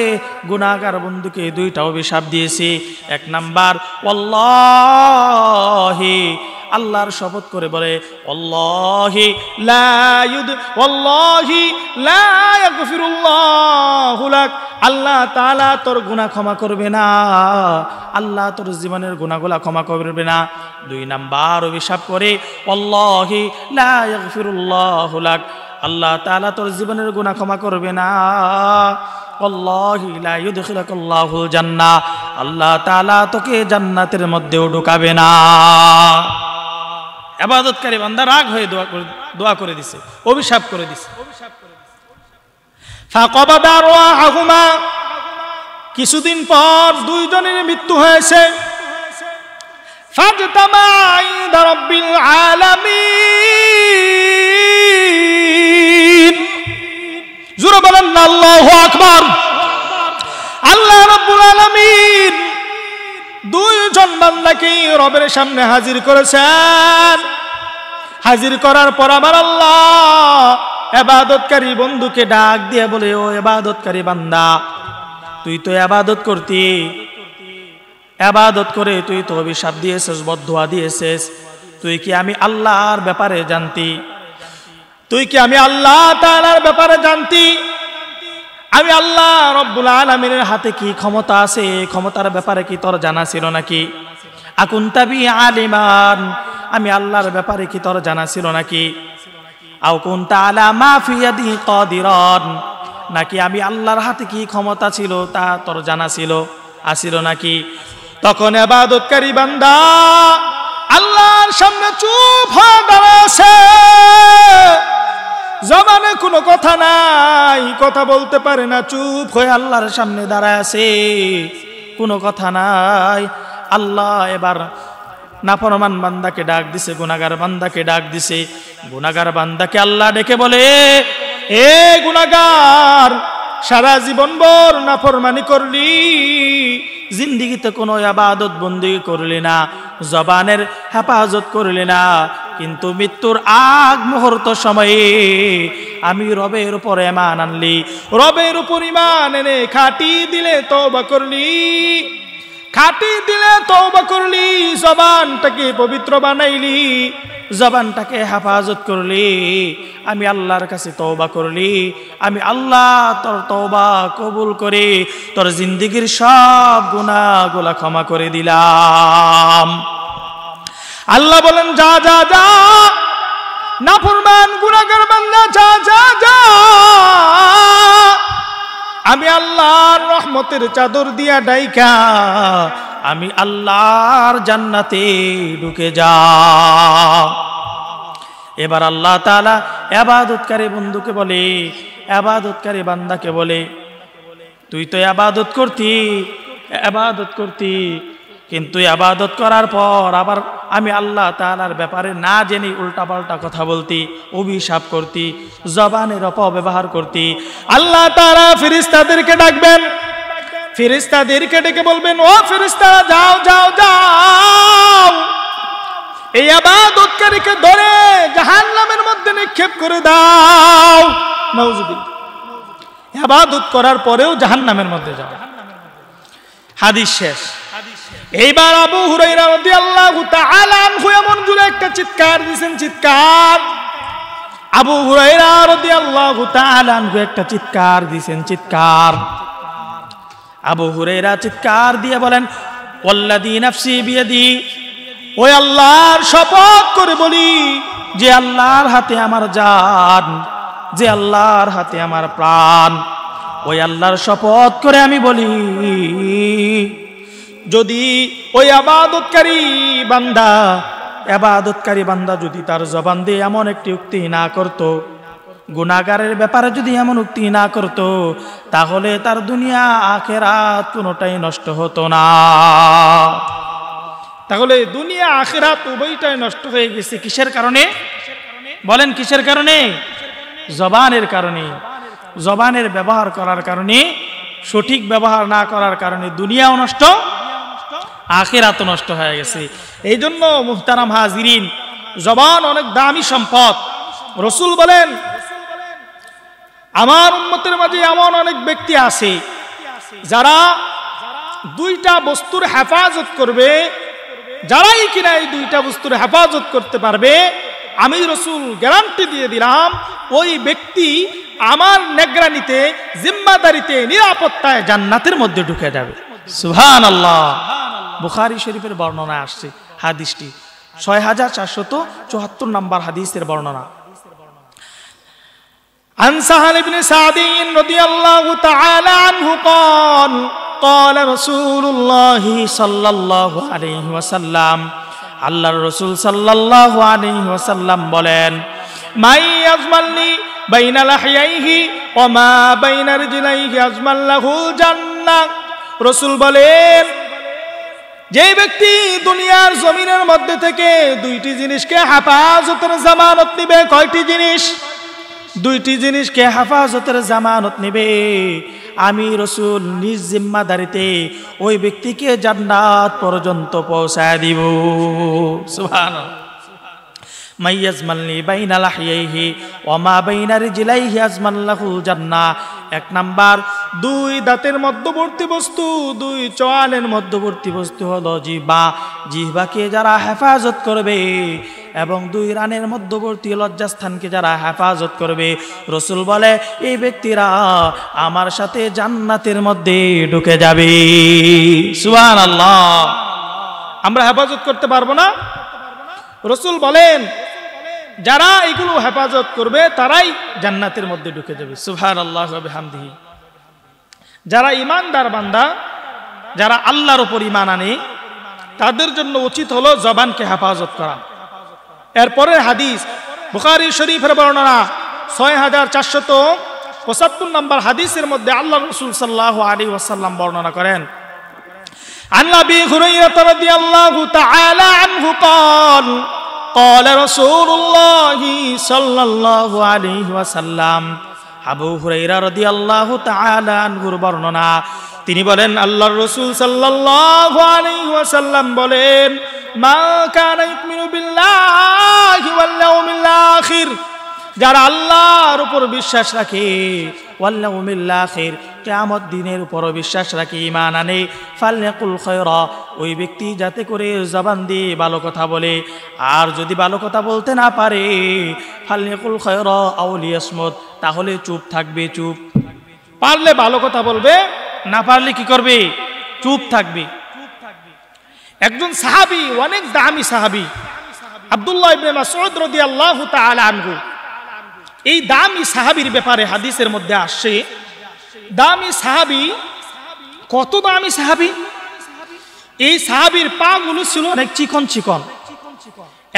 গুনাহগার বন্ধুকে দুইটা অভিশাপ দিয়েছে। এক নাম্বার, ওয়াল্লাহি, আল্লাহর শপথ করে বলে, ওয়াল্লাহি লা ইয়াগফিরুল্লাহু লাক, আল্লাহ তাআলা তোর গুনাহ ক্ষমা করবে না, আল্লাহ তোর জীবনের গুনাহগুলো ক্ষমা করবে না। দুই নাম্বার অভিশাপ করে, ওয়াল্লাহি লা ইয়াগফিরুল্লাহু লাক, আল্লাহ তাআলা তোর জীবনের গুনাহ ক্ষমা করবে না। ওয়াল্লাহি লা ইউদখিলুকাল্লাহুল জান্নাহ, আল্লাহ তাআলা তোকে জান্নাতের মধ্যেও ঢোকাবে না। ইবাদতকারী বান্দা রাগ হয়ে দোয়া করে দিছে, অভিশাপ করে দিছে। ফাকাবাদা আরওয়াহুমা, কিছুদিন পর দুইজনের মৃত্যু হয়েছে। ফাজতামা ইনদা রাব্বিল আলামিন, জোরে বলেন আল্লাহু আকবার। আল্লাহ রাব্বুল আলামিন দুইজন বান্দাকে রবের সামনে হাজির করেছেন। হাজির করার পর আমার আল্লাহ ইবাদতকারী বন্ধুকে ডাক দিয়ে বলে, ও ইবাদতকারী বান্দা, তুই তো ইবাদত করতি, ইবাদত করে তুই তো অভিশাপ দিয়েছিস, বদদুয়া দিয়েছিস, তুই কি আমি আল্লাহর ব্যাপারে জানতি? তুই কি আমি আল্লাহ তাআলার ব্যাপারে জানতি? আমি আল্লাহ রব্বুল আলামিনের হাতে কি ক্ষমতা আছে, ক্ষমতার ব্যাপারে কি তোর জানা ছিল নাকি? আকুনতা বি আলিমান, আমি আল্লাহর ব্যাপারে কি তোর জানা ছিল নাকি? আও কুনতা আলা মা ফি ইয়াদি কাদিরান, নাকি আমি আল্লাহর হাতে কি ক্ষমতা ছিল তা তোর জানা ছিল, আসিল নাকি? তখন ইবাদতকারী বান্দা আল্লাহর সামনে চুপ হয়ে দাঁড়াছে, জবানে কোনো কথা নাই, কথা বলতে পারে না, চুপ হয়ে আল্লাহর সামনে দাঁড়ায় আছে, কোনো কথা নাই। আল্লাহ এবার নাফরমান বান্দাকে ডাক দিছে, গুনাহগার বান্দাকে ডাক দিছে। গুনাহগার বান্দাকে আল্লাহ ডেকে বলে, এ গুনাহগার, সারা জীবনভর নাফরমানি করলি, জিন্দিগিতে কোনো ইবাদত বন্দেগী করলি না, জবানের হেফাজত করলি না, কিন্তু মৃত্যুর আগ মুহূর্ত সময়ে আমি রবের উপর ঈমান আনলি, রবের উপর ঈমান এনে খাঁটি দিলে তওবা করলি, খাঁটি দিলে তওবা করলি, জবানটাকে পবিত্র বানাইলি, জবানটাকে হেফাজত করলি, আমি আল্লাহর কাছে তওবা করলি, আমি আল্লাহ তোর তওবা কবুল করে তোর জিন্দেগীর সব গুনাহগুলো ক্ষমা করে দিলাম। আল্লাহ বলেন, যা যা যা নাফরমান গুনাহগার বান্দা, যা যা যা, আমি আল্লাহর রহমতের চাদর দিয়া ডাইকা আমি আল্লাহর জান্নাতে ঢুকে যা। এবার আল্লাহ তাআলা ইবাদতকারী বন্ধুকে বলে, ইবাদতকারী বান্দাকে বলে, তুই তো ইবাদত করতি, কিন্তু ইবাদত করার পর আবার আমি আল্লাহ তাআলার ব্যাপারে না জেনে উল্টাপাল্টা কথা বলতি, অভিশাপ করতি, জবানের অপব্যবহার করতি। আল্লাহ তাআলা ফেরেশতাদেরকে ডাকবেন, ফেরেশতাদেরকে ডেকে বলবেন, ও ফেরেশতারা, যাও যাও যাও, এই ইবাদতকারীকে ধরে জাহান্নামের মধ্যে নিক্ষেপ করে দাও। নাউজুবিল্লাহ, ইবাদত করার পরেও জাহান্নামের মধ্যে যাও। হাদিস শেষ। এইবার আবু হুরায়রা রাদিয়াল্লাহু তাআলা আনহু এমন জোরে একটা চিৎকার দিয়েছেন, চিৎকার। আবু হুরায়রা রাদিয়াল্লাহু তাআলা আনহু একটা চিৎকার দিয়েছেন, চিৎকার। আবু হুরায়রা চিৎকার দিয়ে বলেন, ওয়াল্লাযী নাফসি বিয়াদি, ওই আল্লাহর শপথ করে বলি, যে আল্লাহর হাতে আমার জান, যে আল্লাহর হাতে আমার প্রাণ, ওই আল্লাহর শপথ করে আমি বলি, যদি ওই ইবাদতকারী বান্দা যদি তার জবান দিয়ে এমন একটি উক্তি না করত, গুনাহগারের ব্যাপারে যদি এমন উক্তি না করত, তাহলে তার দুনিয়া আখিরাত কোনোটাই নষ্ট হতো না। তাহলে দুনিয়া আখিরাত উভয়টাই নষ্ট হয়ে গেছে কিসের কারণে? বলেন কিসের কারণে? জবানের কারণে। জবানের ব্যবহার করার কারণে, সঠিক ব্যবহার না করার কারণে দুনিয়াও নষ্ট, আখিরাতও নষ্ট হয়ে গেছে। এই জন্য মুহতারাম হাজিরিন, জবান অনেক দামি সম্পদ। রাসূল বলেন, আমার উম্মতের মাঝে এমন অনেক ব্যক্তি আছে যারা দুইটা বস্তুর হেফাজত করবে, যারাই কিনা এই দুইটা বস্তুর হেফাজত করতে পারবে, আমি রাসূল গ্যারান্টি দিয়ে দিলাম, ওই ব্যক্তি আমার নিগরানিতে, জিম্মাদারিতে, নিরাপত্তায় জান্নাতের মধ্যে ঢুকে যাবে। সুবহানাল্লাহ। বুখারী শরীফের বর্ণনা আসছে, হাদিসটি 6474 নম্বর হাদিসের বর্ণনা। عن سهل بن سعد رضي الله تعالى عنه قال قال رسول الله صلى الله عليه وسلم, আল্লাহর রাসূল সাল্লাল্লাহু আলাইহি ওয়াসাল্লাম বলেন, মাই আজমালনি বাইনা লাহিয়াইহি ওয়া মা বাইনা রিজলাইহি আজমাল্লাহুল জান্নাহ। রাসূল বলেন, যে ব্যক্তি দুনিয়ার জমিনের মধ্যে থেকে দুইটি জিনিসকে হেফাজতের জামানত নিবে, কয়টি জিনিস? দুইটি জিনিসকে হেফাজতের জামানত নিবে, আমি রাসূল নিজ জিম্মাদারিতে ওই ব্যক্তিকে জান্নাত পর্যন্ত পৌঁছায় দিব। সুবহানাল্লাহ। মাইয়াজমালনি বাইনা লাহিয়াইহি ওয়া মা বাইনা রিজলাইহি আজমাল্লাহুল জান্নাহ। এক নাম্বার, দুই দাঁতের মধ্যবর্তী বস্তু, দুই চোয়ালের মধ্যবর্তী বস্তু হলো জিহ্বা। জিহ্বাকে যারা হেফাজত করবে এবং দুই রানের মধ্যবর্তী লজ্জাস্থানকে যারা হেফাজত করবে, রাসূল বলে এই ব্যক্তিরা আমার সাথে জান্নাতের মধ্যে ঢুকে যাবে। সুবহানাল্লাহ। আমরা হেফাজত করতে পারবো না? রাসূল বলেন, যারা এগুলো হেফাজত করবে তারাই জান্নাতের মধ্যে ঢুকে যাবে। সুবহানাল্লাহ ওয়া বিহামদিহি। যারা ঈমানদার বান্দা, যারা আল্লাহর উপর ঈমান আনে, তাদের জন্য উচিত হলো জবানকে হেফাজত করা। এরপরের হাদিস বুখারী শরীফের বর্ণনা 6475 নম্বর হাদিসের মধ্যে আল্লাহ রাসূল সাল্লাল্লাহু আলাইহি ওয়াসাল্লাম বর্ণনা করেন, عن أبي هريرة رضي الله تعالى عنه قال قال رسول الله صلى الله عليه وسلم আবু হুরায়রা রাদিয়াল্লাহু তাআলা আনহুর বর্ণনা, তিনি বলেন আল্লাহর রাসূল সাল্লাল্লাহু আলাইহি ওয়াসাল্লাম বলেন, মা কানা ইউমিনু বিল্লাহি ওয়াল ইয়াউমিল আখির, যারা আল্লাহর উপর বিশ্বাস রাখে, ওয়াল ইয়াউমিল আখির, কিয়ামত দিনের উপর বিশ্বাস রাখে, ঈমান আনে, ফালয়াকুল খায়রা, ওই ব্যক্তি যাতে করে জবান দিয়ে ভালো কথা বলে, আর যদি ভালো কথা বলতে না পারে ফালয়াকুল খায়রা আও লিয়াসমুত, তাহলে চুপ থাকবে, চুপ। পারলে ভালো কথা বলবে, না পারলে কি করবে? চুপ থাকবে। একজন সাহাবী, অনেক দামি সাহাবী, আব্দুল্লাহ ইবনে মাসউদ রাদিয়াল্লাহু তাআলা আনহু, এই দামি সাহাবীর ব্যাপারে হাদিসের মধ্যে আসছে, দামি সাহাবী, কত দামি সাহাবী, এই সাহাবীর পা গুলো ছিল অনেক চিকন চিকন।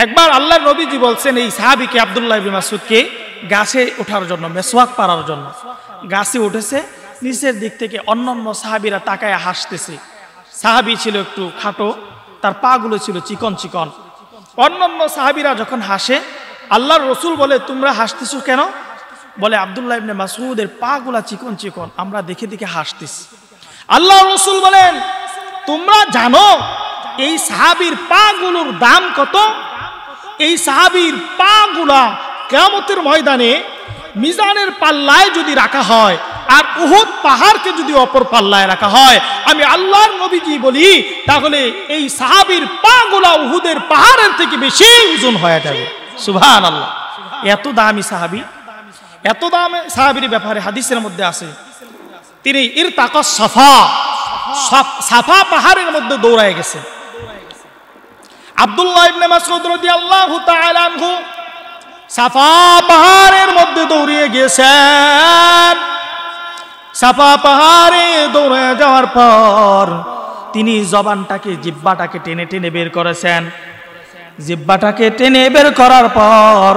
একবার আল্লাহর নবীজি বলছেন এই সাহাবীকে, আব্দুল্লাহ ইবনে মাসউদকে, গাছে ওঠার জন্য, মেসওয়াক পারার জন্য গাছে উঠেছে, নিচের দিক থেকে অন্যান্য সাহাবীরা তাকায় হাসতেছে। সাহাবী ছিল একটু খাটো, তার পা গুলো ছিল চিকন চিকন। অন্যান্য সাহাবীরা যখন হাসে, আল্লাহর রাসূল বলে, তোমরা হাসতেছো কেন? বলে, আব্দুল্লাহ ইবনে মাসউদের পা গুলা চিকন চিকন, আমরা দেখে দেখে হাসতেছি। আল্লাহর রাসূল বলেন, তোমরা জানো এই সাহাবীর পা গুলোর দাম কত? এই সাহাবীর পা গুলা কিয়ামতের ময়দানে মিজানের পাল্লায় যদি রাখা হয়, আর উহুদ পাহাড়কে যদি অপর পাল্লায় রাখা হয়, আমি আল্লাহর নবীজি বলি, তাহলে এই সাহাবীর পা গুলা উহুদের পাহাড়ের থেকে বেশি ওজন হয়ে যাবে। সুবহানাল্লাহ। এত দামি সাহাবী, এত দামি সাহাবীর ব্যাপারে হাদিসের মধ্যে আছে, তিনি ইরতাকা সাফা পাহাড়ের মধ্যে দৌড়ায় গেছে। আব্দুল্লাহ ইবনে মাসউদ রাদিয়াল্লাহু তাআলা আনহু সাফা পাহাড়ের মধ্যে দৌড়িয়ে গিয়েছেন। সাফা পাহাড়ে দৌড়ে যাওয়ার পর তিনি জবানটাকে, জিহ্বাটাকে টেনে টেনে বের করেছেন। জিহ্বাটাকে টেনে বের করার পর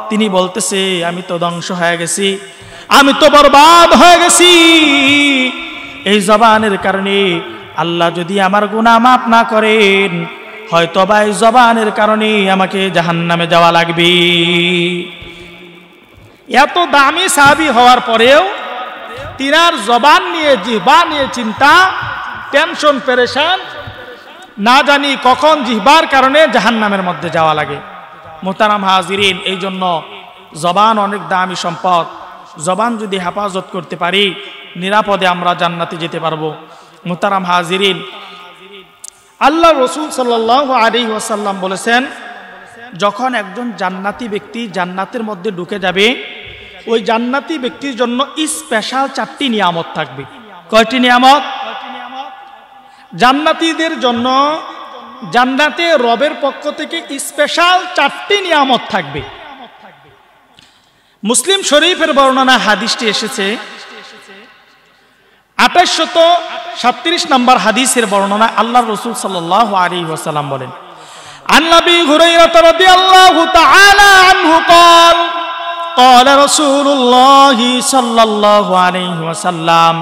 তিনি বলতেছে, আমি তো ধ্বংস হয়ে গেছি, আমি তো বরবাদ হয়ে গেছি। এই জবানের কারণে আল্লাহ যদি আমার গুনাহ মাফ না করেন, হয়তো বা এই জবানের কারণে আমাকে জাহান্নামে যাওয়া লাগবে। এত দামি সাহাবী হওয়ার পরেও তিনার জবান নিয়ে, জিহ্বা নিয়ে চিন্তা, টেনশন, পেরেশান, না জানি কখন জিহ্বার কারণে জাহান্নামের মধ্যে যাওয়া লাগে। মুহতারাম হাজিরিন, এই জন্য জবান অনেক দামি সম্পদ। জবান যদি হেফাজত করতে পারি, নিরাপদে আমরা জান্নাতে যেতে পারবো। মুহতারাম হাজিরিন, আল্লাহ রাসূল সাল্লাল্লাহু আলাইহি ওয়াসাল্লাম বলেছেন, যখন একজন জান্নাতি ব্যক্তি জান্নাতের মধ্যে ঢুকে যাবে, ওই জান্নাতি ব্যক্তির জন্য স্পেশাল 4টি নিয়ামত থাকবে। কয়টি নিয়ামত? জান্নাতীদের জন্য জান্নাতে রবের পক্ষ থেকে স্পেশাল 4টি নিয়ামত থাকবে। মুসলিম শরীফের বর্ণনা হাদিসটি এসেছে, 2837 নম্বর হাদিসের বর্ণনা। আল্লাহর রাসূল সাল্লাল্লাহু আলাইহি ওয়াসাল্লাম বলেন, আন আবি হুরায়রা রাদিয়াল্লাহু তাআলা আনহু قال قال رسول الله صلى الله عليه وسلم,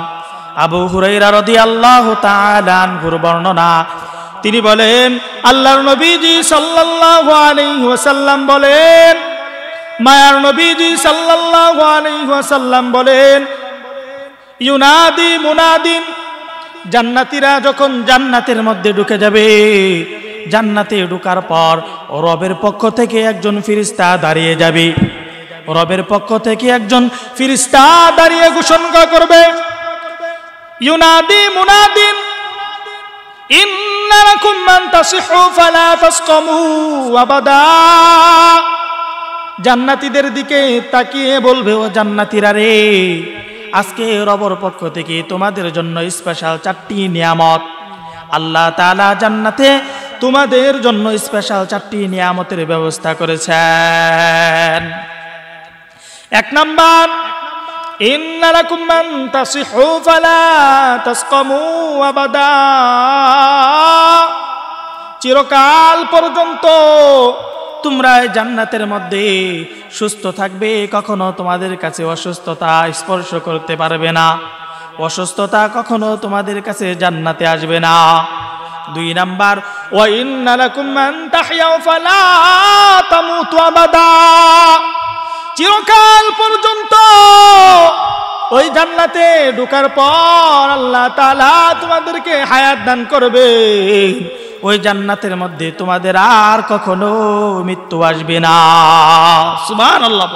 আবু হুরায়রা রাদিয়াল্লাহু তাআলা আনহুর বর্ণনা, তিনি বলেন আল্লাহর নবীজি সাল্লাল্লাহু আলাইহি ওয়াসাল্লাম বলেন, মায়ার নবীজি সাল্লাল্লাহু আলাইহি ওয়াসাল্লাম বলেন, ইউনাদি মুনাদিন, জান্নাতীরা যখন জান্নাতের মধ্যে ঢুকে যাবে, জান্নাতে ঢোকার পর রবের পক্ষ থেকে একজন ফেরেশতা দাঁড়িয়ে যাবে। রবের পক্ষ থেকে একজন ফেরেশতা দাঁড়িয়ে ঘোষণা করবে, ইউনাদি মুনাদিন ইন্না লাকুম মান তাসিহু ফালা তাসকামু আবাদা। জান্নাতীদের দিকে তাকিয়ে বলবে, ও জান্নাতীরা রে, আজকে রবের পক্ষ থেকে তোমাদের জন্য স্পেশাল 4টি নিয়ামত। আল্লাহ তাআলা জান্নাতে তোমাদের জন্য স্পেশাল 4টি নিয়ামতের ব্যবস্থা করেছেন। 1 নাম্বার, ইন্না লাকুম মান তাসিহু ফালা তাসকামু আবাদা। চিরকাল পর্যন্ত তোমরা এই জান্নাতের মধ্যে সুস্থ থাকবে, কখনো তোমাদের কাছে অসুস্থতা স্পর্শ করতে পারবে না, অসুস্থতা কখনো তোমাদের কাছে জান্নাতে আসবে না। 2 নাম্বার, ওয়া ইন্না লাকুম মান তাহইয়াউ ফালা তামুতু আবাদা, চিরকাল পর্যন্ত ওই জান্নাতে ঢোকার পর আল্লাহ তাআলা তোমাদেরকে হায়াত দান করবে, ওই জান্নাতের মধ্যে তোমাদের আর কখনো মৃত্যু আসবে না। সুবহানাল্লাহ।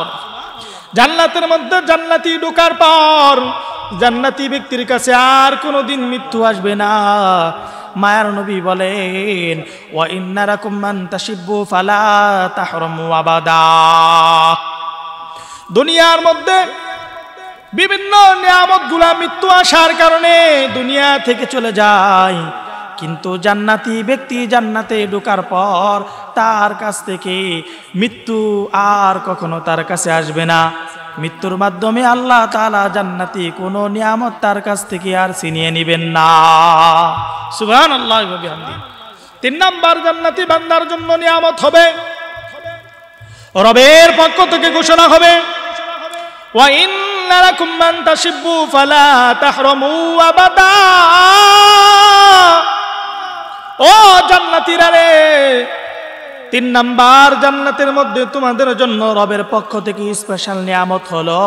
জান্নাতের মধ্যে জান্নাতি ঢোকার পর জান্নাতি ব্যক্তির কাছে আর কোনোদিন মৃত্যু আসবে না। মায়ার নবী বলেন, ওয়া ইন্না লাকুম মান তাশিব্বু ফালা তাহরামু আবাদা, দুনিয়ার মধ্যে বিভিন্ন নিয়ামতগুলা মৃত্যু আসার কারণে দুনিয়া থেকে চলে যায়, কিন্তু জান্নাতি ব্যক্তি জান্নাতে ঢোকার পর তার কাছ থেকে মৃত্যু আর কখনো তার কাছে আসবে না। মৃত্যুর মাধ্যমে আল্লাহ তাআলা জান্নাতি কোনো নিয়ামত তার কাছ থেকে আর ছিনিয়ে নেবেন না। সুবহানাল্লাহ ওয়া বিহামদিহি। 3 নাম্বার, জান্নাতি বান্দার জন্য নিয়ামত হবে, রবের পক্ষ থেকে ঘোষণা হবে, ওয়া ইন্না লাকুম মান তাশিব্বু ফালা তাহরামু আবাদা, ও জান্নাতীরা রে, 3 নাম্বার জান্নাতের মধ্যে তোমাদের জন্য রবের পক্ষ থেকে স্পেশাল নিয়ামত হলো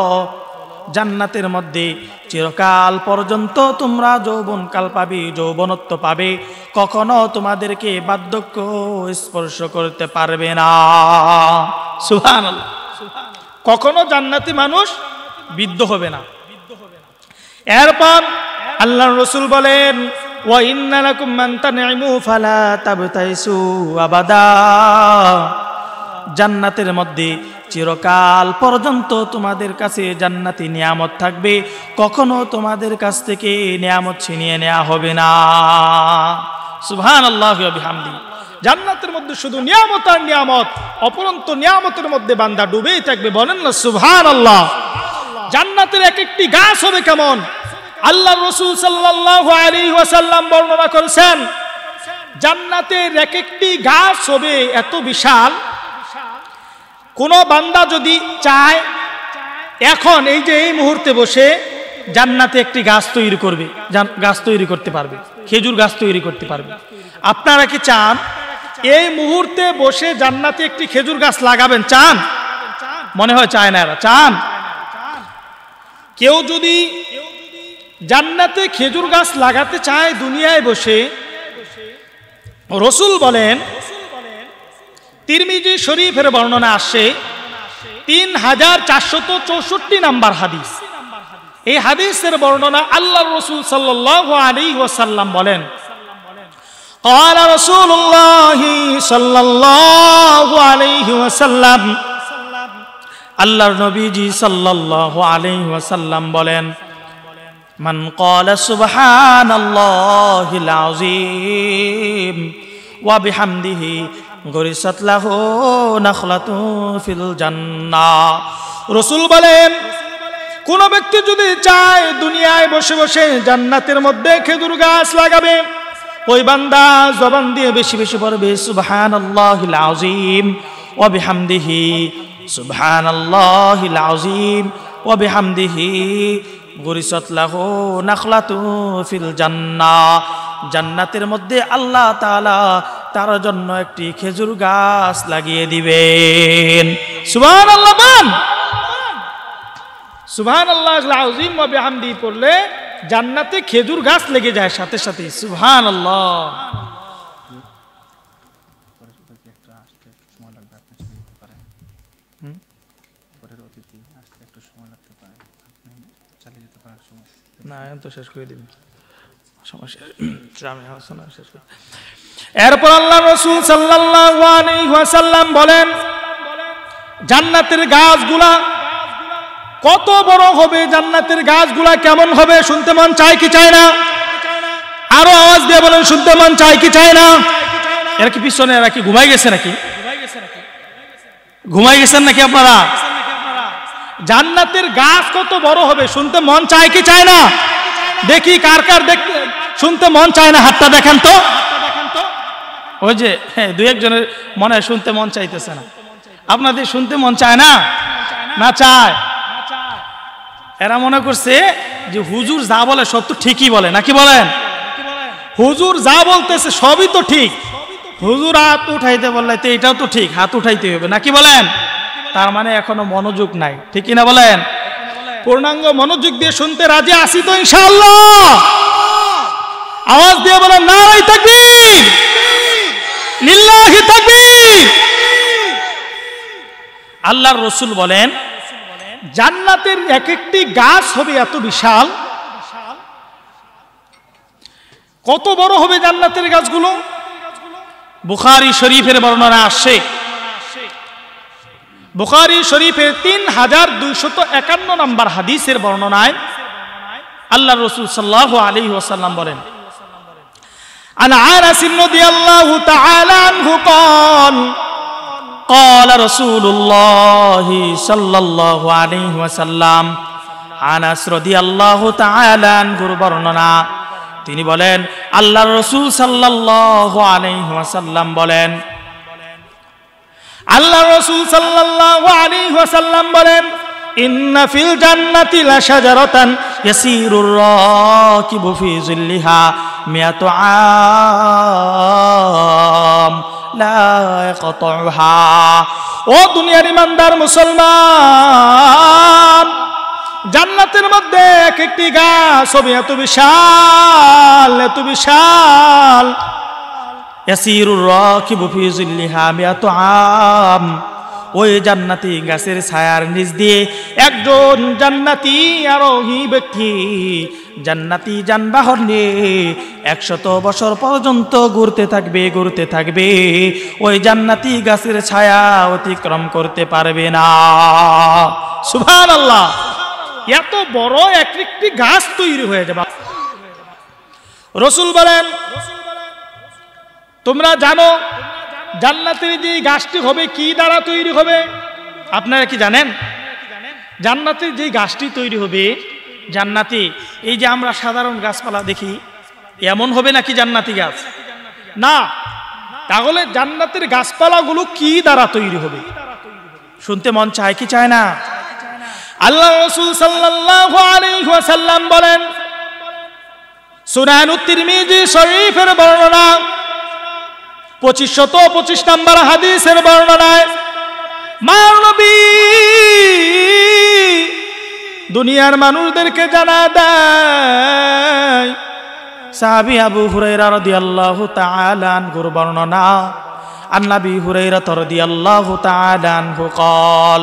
জান্নাতের মধ্যে চিরকাল পর্যন্ত তোমরা যৌবনকাল পাবে, যৌবনত্ব পাবে, কখনো তোমাদেরকে বার্ধক্য স্পর্শ করতে পারবে না। সুবহানাল্লাহ। কখনো জান্নাতি মানুষ বৃদ্ধ হবে না। এরপর আল্লাহর রাসূল বলেন, ওয়া ইন্না লাকুম মান তানঈমু ফালা তাবতাইসু আবাদা, জান্নাতের মধ্যে চিরকাল পর্যন্ত তোমাদের কাছে জান্নাতি নিয়ামত থাকবে, কখনো তোমাদের কাছ থেকে নিয়ামত ছিনিয়ে নেওয়া হবে না। সুবহানাল্লাহ ওয়া বিহামদিহি। জান্নাতের মধ্যে শুধু নিয়ামত আর নিয়ামত, অপরন্ত নিয়ামতের মধ্যে বান্দা ডুবেই থাকবে। বলেন না সুবহানাল্লাহ। জান্নাতের এক একটি গাছ হবে কেমন, আল্লাহর রাসূল সাল্লাল্লাহু আলাইহি ওয়াসাল্লাম বর্ণনা করেছেন, জান্নাতের এক একটি গাছ হবে এত বিশাল, কোন বান্দা যদি চায় এখন এই যে এই মুহূর্তে বসে জান্নাতে একটি গাছ তৈরি করবে, গাছ তৈরি করতে পারবে, খেজুর গাছ তৈরি করতে পারবে। আপনারা কি চান এই মুহূর্তে বসে জান্নাতে একটি খেজুর গাছ লাগাবেন? চান? মনে হয় চায় না এরা। চান? কেউ যদি জান্নাতে খেজুর গাছ লাগাতে চায় দুনিয়ায় বসে, রাসূল বলেন, তিরমিজি শরীফের বর্ণনা আসে 3464 নাম্বার হাদিস। এই হাদিসের বর্ণনা আল্লাহর রাসূল সাল্লাল্লাহু আলাইহি ওয়াসাল্লাম বলেন, قال رسول الله صلى الله عليه وسلم, আল্লাহর নবীজি সাল্লাল্লাহু আলাইহি ওয়াসাল্লাম বলেন, মান ক্বালা সুবহানাল্লাহিল আযীম ওয়া বিহামদিহি গরিসাত লাহু নাখলাতুন ফিল জান্নাহ। রাসূল বলেন, কোন ব্যক্তি যদি চায় দুনিয়ায় বসে বসে জান্নাতের মধ্যে খেজুর গাছ লাগাবে, ওই বান্দা জবান দিয়ে বেশি বেশি পড়বে সুবহানাল্লাহিল আযীম ওয়া বিহামদিহি, সুবহানাল্লাহিল আযীম ওয়া বিহামদিহি গরিসাত লাহু নাখলাতুন ফিল জান্নাহ। জান্নাতের মধ্যে আল্লাহ তাআলা তার জন্য একটি খেজুর গাছ লাগিয়ে দিবেন। সুবহানাল্লাহ। সুবহানাল্লাহিল আযীম ওয়া বিহামদিহি পড়লে জান্নাতে খেজুর গাছ লেগে যায় সাথে সাথে। সুবহানাল্লাহ। না তো শেষ করে দিবেন, সমস্যা শেষ করে। এরপর আল্লাহর রাসূল সাল্লাল্লাহু আলাইহি ওয়াসাল্লাম বলেন, জান্নাতের গাছগুলা কত বড় হবে, জান্নাতের গাছগুলা কেমন হবে শুনতে মন চায় কি চায় না? আরো আওয়াজ দিয়ে বলেন, শুনতে মন চায় কি চায় না? এরা কি পিছনে, এরা কি ঘুমাই গেছে নাকি? ঘুমাই গেছেন নাকি আপনারা? জান্নাতের গাছ কত বড় হবে শুনতে মন চায় কি চায় না? দেখি কার কার দেখতে শুনতে মন চায় না, হাতটা দেখেন তো। ওই যে দুই একজনের মনে শুনতে মন চাইতেছে না। আপনাদের শুনতে মন চায় না? না চায়? এরা মনে করছে যে হুজুর যা বলে সব তো ঠিকই বলে, নাকি বলেন? হুজুর যা বলতেছে সবই তো ঠিক। হুজুর হাত উঠাইতে বললে তো এটাও তো ঠিক, হাত উঠাইতে হবে, নাকি বলেন? তার মানে এখনো মনোযোগ নাই, ঠিক কিনা বলেন? পূর্ণাঙ্গ মনোযোগ দিয়ে শুনতে রাজি আছি তো ইনশাআল্লাহ? আওয়াজ দিয়ে বলেন নারায়ে তাকবীর, লিল্লাহি তাকবীর। আল্লাহর রাসূল বলেন জান্নাতের এক একটি গাছ হবে এত বিশাল। কত বড় হবে জান্নাতের গাছগুলো? বুখারী শরীফের বর্ণনা আসছে, বুখারী শরীফের 3251 নম্বর হাদিসের বর্ণনায় আল্লাহর রাসূল সাল্লাল্লাহু আলাইহি ওয়াসাল্লাম বলেন আন আনাস রাদিয়াল্লাহু তাআলা আনহু قال قال رسول الله صلى الله عليه وسلم আনাস রাদিয়াল্লাহু তাআলা আনহুর বর্ণনা, তিনি বলেন আল্লাহর রাসূল সাল্লাল্লাহু আলাইহি ওয়াসাল্লাম বলেন, আল্লাহর রাসূল সাল্লাল্লাহু আলাইহি ওয়াসাল্লাম বলেন ইন্না ফিল জান্নাতি লাশাজারাতান ইয়াসিরুর রাকিবু ফি জিল্লিহা মিয়াতু আম লা ইয়াকতাউহা। ও দুনিয়ার ইমানদার মুসলমান, জান্নাতের মধ্যে এক একটি গাছ হবে এত বিশাল, এত বিশাল। ইয়াসিরুর রাকিবু ফি জিল্লিহা মিয়াতু আম, ওই জান্নাতি গাছের ছায়ার নিচ দিয়ে একজন জান্নাতি আরোহী ব্যক্তি জান্নাতি যানবাহন নিয়ে 100 বছর পর্যন্ত ঘুরতে থাকবে, ঘুরতে থাকবে, ওই জান্নাতি গাছের ছায়া অতিক্রম করতে পারবে না। সুবহানাল্লাহ, এত বড় এক একটি গাছ তৈরি হয়ে যাবে। রাসূল বলেন তোমরা জানো জান্নাতের যে গাছটি হবে কি দ্বারা তৈরি হবে? আপনারা কি জানেন? জান্নাতের যে গাছটি তৈরি হবে, জান্নাতি এই যে আমরা সাধারণ গাছপালা দেখি এমন হবে নাকি জান্নাতি গাছ? না। তাহলে জান্নাতের গাছপালাগুলো কি দ্বারা তৈরি হবে? শুনতে মন চায় কি চায় না? আল্লাহ রাসূল সাল্লাল্লাহু আলাইহি ওয়াসাল্লাম বলেন সুনানুত তিরমিজি শরীফের বর্ণনা 2525 নম্বর হাদিসের বর্ণনায় মার নবী দুনিয়ার মানুষদেরকে জানা দেয়, সাহাবী আবু হুরায়রা রাদিয়াল্লাহু তাআলা আনহুর বর্ণনা, আন নবী হুরায়রা রাদিয়াল্লাহু তাআলা আনহু قال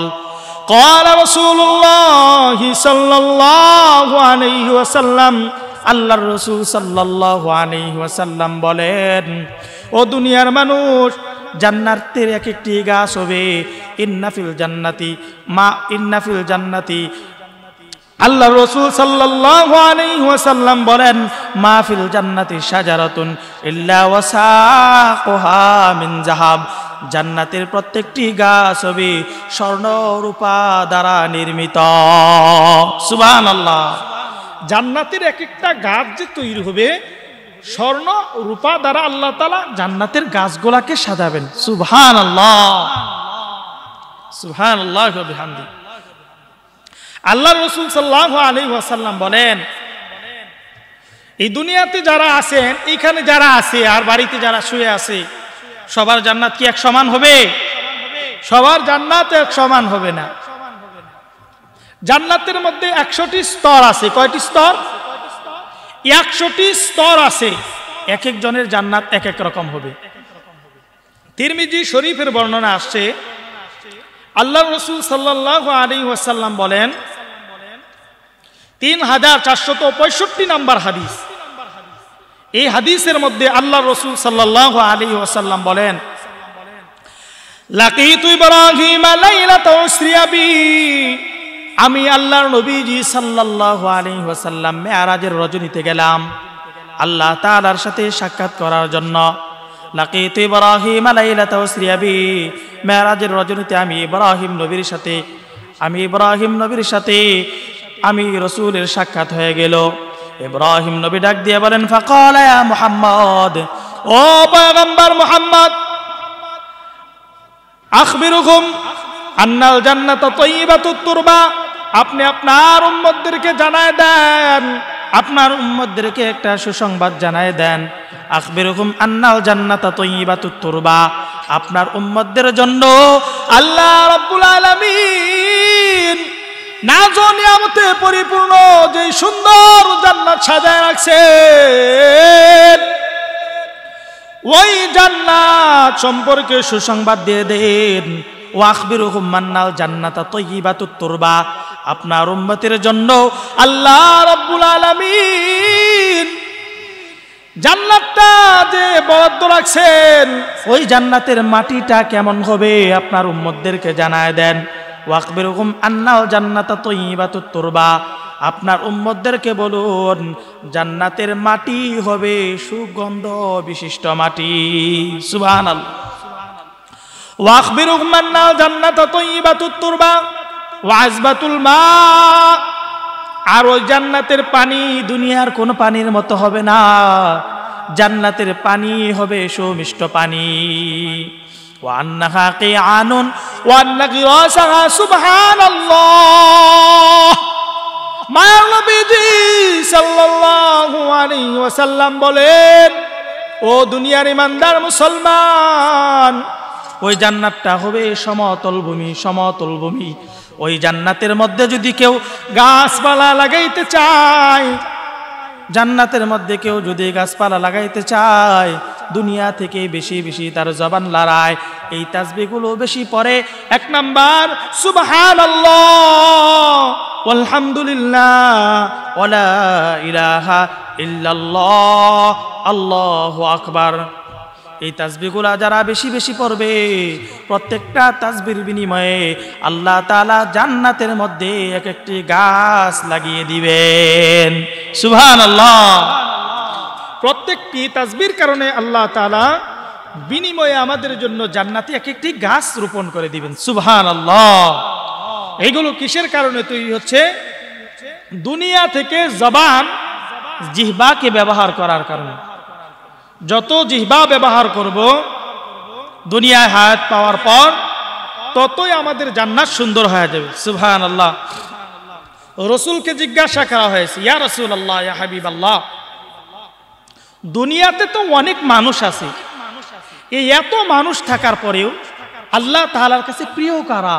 قال رسول الله صلى الله عليه وسلم, আল্লাহর রাসূল সাল্লাল্লাহু আলাইহি ওয়াসাল্লাম বলেন ও দুনিয়ার মানুষ, জান্নাতের এক একটি গাছ হবে। ইন্নাফিল জান্নাতি মা ইন্নাফিল জান্নাতি, আল্লাহর রাসূল সাল্লাল্লাহু আলাইহি ওয়াসাল্লাম বলেন মাহফিল জান্নাতি শাজারাতুন ইল্লা ওয়াসাকুহা মিন যাহাব, জান্নাতের প্রত্যেকটি গাছ হবে স্বর্ণ রূপা দ্বারা নির্মিত। সুবহানাল্লাহ, জান্নাতের এক একটা গাছ যে তৈরি হবে স্বর্ণ রূপা দ্বারা আল্লাহ তাআলা জান্নাতের গাছগুলাকে সাজাবেন। সুবহানাল্লাহ, সুবহানাল্লাহ ওয়া বিহামদি। আল্লাহর রাসূল সাল্লাল্লাহু আলাইহি ওয়াসাল্লাম বলেন এই দুনিয়াতে যারা আছেন, এইখানে যারা আছে আর বাড়িতে যারা শুয়ে আছে, সবার জান্নাত কি এক সমান হবে? সবার জান্নাত এক সমান হবে না। জান্নাতের মধ্যে 100টি স্তর আছে। কয়টি স্তর? 100টি স্তর আছে। এক একজনের জান্নাত এক এক রকম হবে। তিরমিজি শরীফের বর্ণনা আসছে, আল্লাহর রাসূল সাল্লাল্লাহু আলাইহি ওয়াসাল্লাম বলেন 3465 নম্বর হাদিস, এই হাদিসের মধ্যে আল্লাহর রাসূল সাল্লাল্লাহু আলাইহি ওয়াসাল্লাম বলেন লাকিতু ইব্রাহিম লাইলাতা উসরিয়া বি, আমি আল্লাহর নবীজি সাল্লাল্লাহু আলাইহি ওয়াসাল্লাম মেরাজের রজনীতে গেলাম আল্লাহ তাআলার সাথে সাক্ষাৎ করার জন্য। লাকিতু ইব্রাহিম লাইলাতা উসরিয়া বি, মেরাজের রজনীতে আমি ইব্রাহিম নবীর সাথে আমি রাসূলের সাক্ষাৎ হয়ে গেল। ইব্রাহিম নবী ডাক দিয়ে বলেন ফাকালা ইয়া মুহাম্মদ, ও ও পয়গম্বর মুহাম্মদ, আখবিরুকুম আন্নাল জান্নাতা তাইয়্যিবাতুত তুরবা, আপনি আপনার উম্মতদেরকে জানায় দেন, আপনার উম্মতদেরকে একটা সুসংবাদ জানায় দেন। আখবিরুকুম আন্নাল জান্নাতা তাইয়্যিবাতুত তুরবা, আপনার উম্মতদের জন্য আল্লাহ রাব্বুল আলামিন নাজ নিয়ামতে পরিপূর্ণ যে সুন্দর জান্নাত সাজায় রাখছেন, ওই জান্নাত সম্পর্কে সুসংবাদ দিয়ে দেন। ওয়াখবিরুহুম মান্নাল জান্নাতা তাইয়্যিবাতুত তুরবা, আপনার উম্মতের জন্য আল্লাহ রাব্বুল আলামিন জান্নাতটা যে বরাদ্দ রাখছেন, ওই জান্নাতের মাটিটা কেমন হবে আপনার উম্মতদেরকে জানায় দেন। ওয়াখবিরুহুম আন্নাল জান্নাতা তাইয়্যিবাতুত তুরবা, আপনার উম্মতদেরকে বলুন জান্নাতের মাটি হবে সুগন্ধ বিশিষ্ট মাটি। সুবহানাল্লাহ। ওয়াখবিরুহুম আন্নাল জান্নাতা তাইয়্যিবাতুত তুরবা ওয়া আযবাতুল মা, আর ওই জান্নাতের পানি দুনিয়ার কোন পানির মতো হবে না, জান্নাতের পানি হবে সুমিষ্ট পানি। ওয়া আন্নাহা কিআনুন ওয়া আন্না গিরাসাহা সুবহানাল্লাহ। মায়া নবীজি সাল্লাল্লাহু আলাইহি ওয়াসাল্লাম বলেন, ও দুনিয়ার ইমানদার মুসলমান, ওই জান্নাতটা হবে সমতল ভূমি, সমতল ভূমি। ওই জান্নাতের মধ্যে যদি কেউ গাছপালা লাগাইতে চায়, জান্নাতের মধ্যে কেউ যদি গাছপালা লাগাইতে চায়, দুনিয়া থেকে বেশি বেশি তার জবান লড়ায়, এই তাসবিহগুলো বেশি পড়ে। এক নাম্বার সুবহানাল্লাহ, আলহামদুলিল্লাহ, ওয়ালা ইলাহা ইল্লাল্লাহ, আল্লাহু আকবার। এই তাসবিহগুলো যারা বেশি বেশি পড়বে, প্রত্যেকটা তাসবির বিনিময়ে আল্লাহ তাআলা জান্নাতের মধ্যে এক একটি গাছ লাগিয়ে দিবেন। সুবহানাল্লাহ। প্রত্যেকটি তাসবির কারণে আল্লাহ তাআলা বিনিময়ে আমাদের জন্য জান্নাতে এক একটি গাছ রোপণ করে দিবেন। সুবহানাল্লাহ। এইগুলো কিসের কারণে তৈরি হচ্ছে? দুনিয়া থেকে জবান, জিহ্বাকে ব্যবহার করার কারণে। যত জিহ্বা ব্যবহার করব দুনিয়ায় হায়াত পাওয়ার পর, ততই আমাদের জান্নাত সুন্দর হয়ে যাবে। সুবহানাল্লাহ। রাসূলকে জিজ্ঞাসা করা হয়েছে, ইয়া রাসূলুল্লাহ, ইয়া হাবিবাল্লাহ, দুনিয়াতে তো অনেক মানুষ আছে, এই এত মানুষ থাকার পরেও আল্লাহ তাআলার কাছে প্রিয় কারা?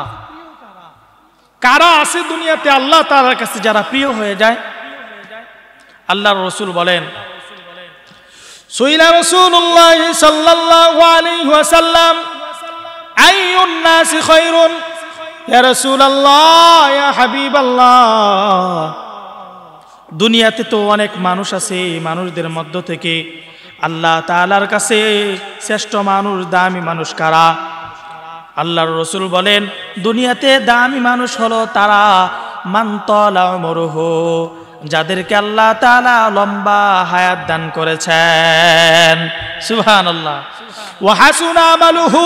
কারা আছে দুনিয়াতে আল্লাহ তাআলার কাছে যারা প্রিয় হয়ে যায়? আল্লাহর রাসূল বলেন, সুইলা রাসূলুল্লাহ সাল্লাল্লাহু আলাইহি ওয়াসাল্লাম আইয়ুন নাসি খায়রুন, ইয়া রাসূলুল্লাহ, ইয়া হাবিবাল্লাহ, দুনিয়াতে তো অনেক মানুষ আছে, মানুষদের মধ্য থেকে আল্লাহ তাআলার কাছে শ্রেষ্ঠ মানুষ, দামি মানুষ কারা? আল্লাহর রাসূল বলেন, দুনিয়াতে দামি মানুষ হলো তারা মান তালা উমরুহু, যাদেরকে আল্লাহ তাআলা লম্বা হায়াত দান করেছেন। সুবহানাল্লাহ। ওয়া হাসুনা আমালুহু,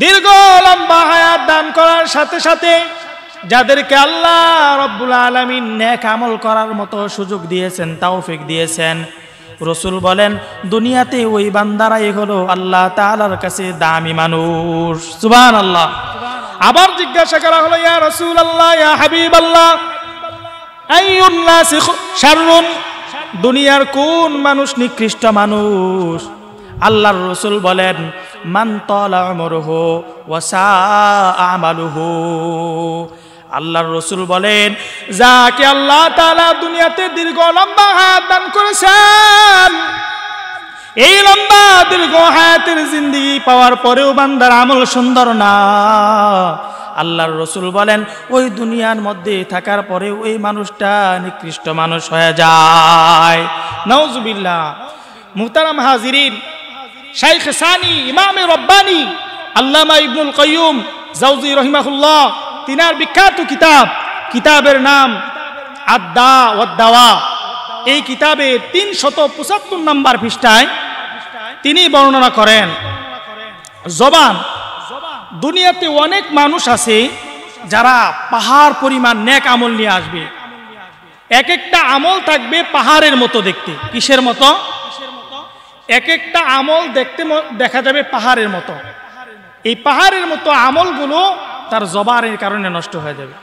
দীর্ঘ লম্বা হায়াত দান করার সাথে সাথে যাদেরকে আল্লাহ রাব্বুল আলামিন নেক আমল করার মতো সুযোগ দিয়েছেন, তৌফিক দিয়েছেন, রাসূল বলেন দুনিয়াতে ওই বান্দারাই হলো আল্লাহ তাআলার কাছে দামি মানুষ। সুবহানাল্লাহ। আবার জিজ্ঞাসা করা হলো, ইয়া রাসূলুল্লাহ, ইয়া হাবিবাল্লাহ, আইয়ুন নাসি শাররুন, দুনিয়ার কোন মানুষ নিকৃষ্ট মানুষ? আল্লাহর রাসূল বলেন, মান তালা উমরুহু ওয়া সাআ আমালুহু। আল্লাহর রাসূল বলেন, যাকে আল্লাহ তাআলা দুনিয়াতে দীর্ঘ লম্বা হায়াত দান করেছেন, এই লম্বা দীর্ঘ হায়াতের জিন্দেগি পাওয়ার পরেও বান্দার আমল সুন্দর না, আল্লাহর রাসূল বলেন ওই দুনিয়ার মধ্যে থাকার পরে ওই মানুষটা নিকৃষ্ট মানুষ হয়ে যায়। নাউজুবিল্লাহ। মুহতারাম হাজিরিন, শাইখ সানি ইমামে রব্বানি আল্লামা ইবনুল কাইয়্যুম জাওজি রাহিমাহুল্লাহ, তিনার বিখ্যাত কিতাবের নাম আদ-দা ওয়াদ-দাওয়া। এই কিতাবে 375 নম্বর পৃষ্ঠায় তিনি বর্ণনা করেন, জবান, দুনিয়াতে অনেক মানুষ আছে যারা পাহাড় পরিমাণ নেক আমল নিয়ে আসবে, এক একটা আমল থাকবে পাহাড়ের মতো দেখতে। কিসের মতো? এক একটা আমল দেখতে দেখা যাবে পাহাড়ের মতো। এই পাহাড়ের মতো আমলগুলো তার জবানের কারণে নষ্ট হয়ে যাবে।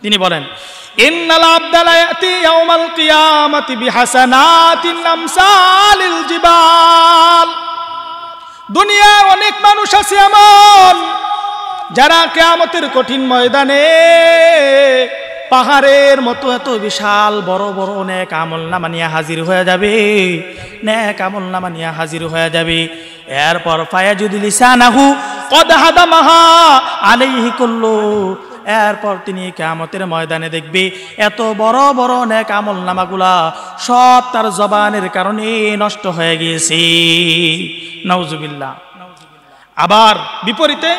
তিনি বলেন, ইন্নাল আবদা লা ইয়াতি ইয়াউমাল কিয়ামাতি বিহাসানাতিন আমসালিল জিবাল। দুনিয়ায় অনেক মানুষ আছে এমন যারা কিয়ামতের কঠিন ময়দানে পাহাড়ের মতো এত বিশাল বড় বড় নেক আমলনামা নিয়ে হাজির হয়ে যাবে, নেক আমলনামা নিয়ে হাজির হয়ে যাবে। এরপর ফায়াজুদু লিসানাহু কদ হাদামাহা আলাইহি কুল্লু। এরপর তিনি কিয়ামতের ময়দানে দেখবে এত বড় বড় নেক আমলনামাগুলা সব তার জবানের কারণে নষ্ট হয়ে গিয়েছে। নাউজুবিল্লাহ। আবার বিপরীতে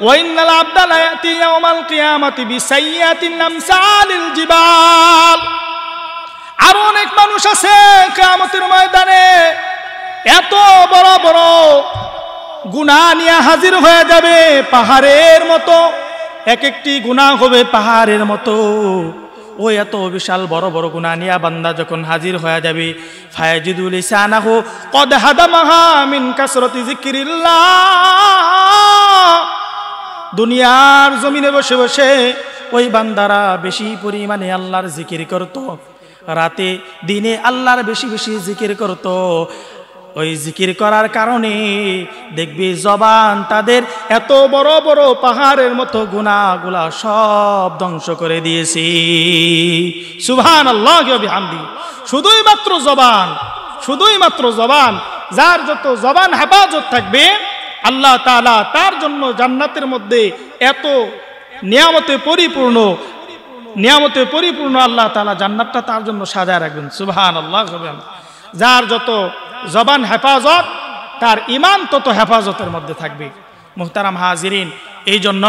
ওয়াইন্নাল আবদা লা ইয়াতি ইয়াউমাল কিয়ামাতি বিসাইয়্যাতিন আমসালিল জিবাল। আর অনেক মানুষ আছে কিয়ামতের ময়দানে এত বড় বড় গুনাহ নিয়ে হাজির হয়ে যাবে পাহাড়ের মতো। এক একটি গুনাহ হবে পাহাড়ের মতো। ওই এত বিশাল বড় বড় গুনাহ নিয়ে বান্দা যখন হাজির হয়ে যাবে, ফায়াজিদু লিসানাহু কদ হাদামাহা মিন কাসরাতি যিকরিল্লাহ। দুনিয়ার জমিনে বসে বসে ওই বান্দারা বেশি পরিমাণে আল্লাহর জিকির করত, রাতে দিনে আল্লাহর বেশি বেশি জিকির করত। ওই জিকির করার কারণে দেখবি জবান তাদের এত বড় বড় পাহাড়ের মতো গুনাহগুলা সব ধ্বংস করে দিয়েছে। সুবহানাল্লাহি ওয়া বিহামদি। শুধুই মাত্র জবান, যার যত জবান হেফাজত থাকবে আল্লাহ তাআলা তার জন্য জান্নাতের মধ্যে এত নিয়ামতে পরিপূর্ণ আল্লাহ তাআলা জান্নাতটা তার জন্য সাজায় রাখবেন। সুবহানাল্লাহ। যার যত জবান হেফাজত তার ঈমান তত হেফাজতের মধ্যে থাকবে। মুহতারাম হাজিরিন, এই জন্য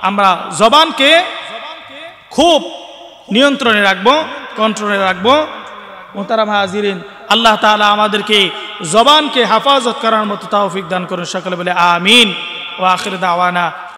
আমরা জবানকে খুব নিয়ন্ত্রণে রাখবো, কন্ট্রোলে রাখবো। মুহতারাম হাজিরিন, আল্লাহ তাআলা আমাদেরকে জবানকে হেফাজত করার মতো তৌফিক দান করুন। সকলে বলে আমিন। ওয়া আখির দাওয়ানা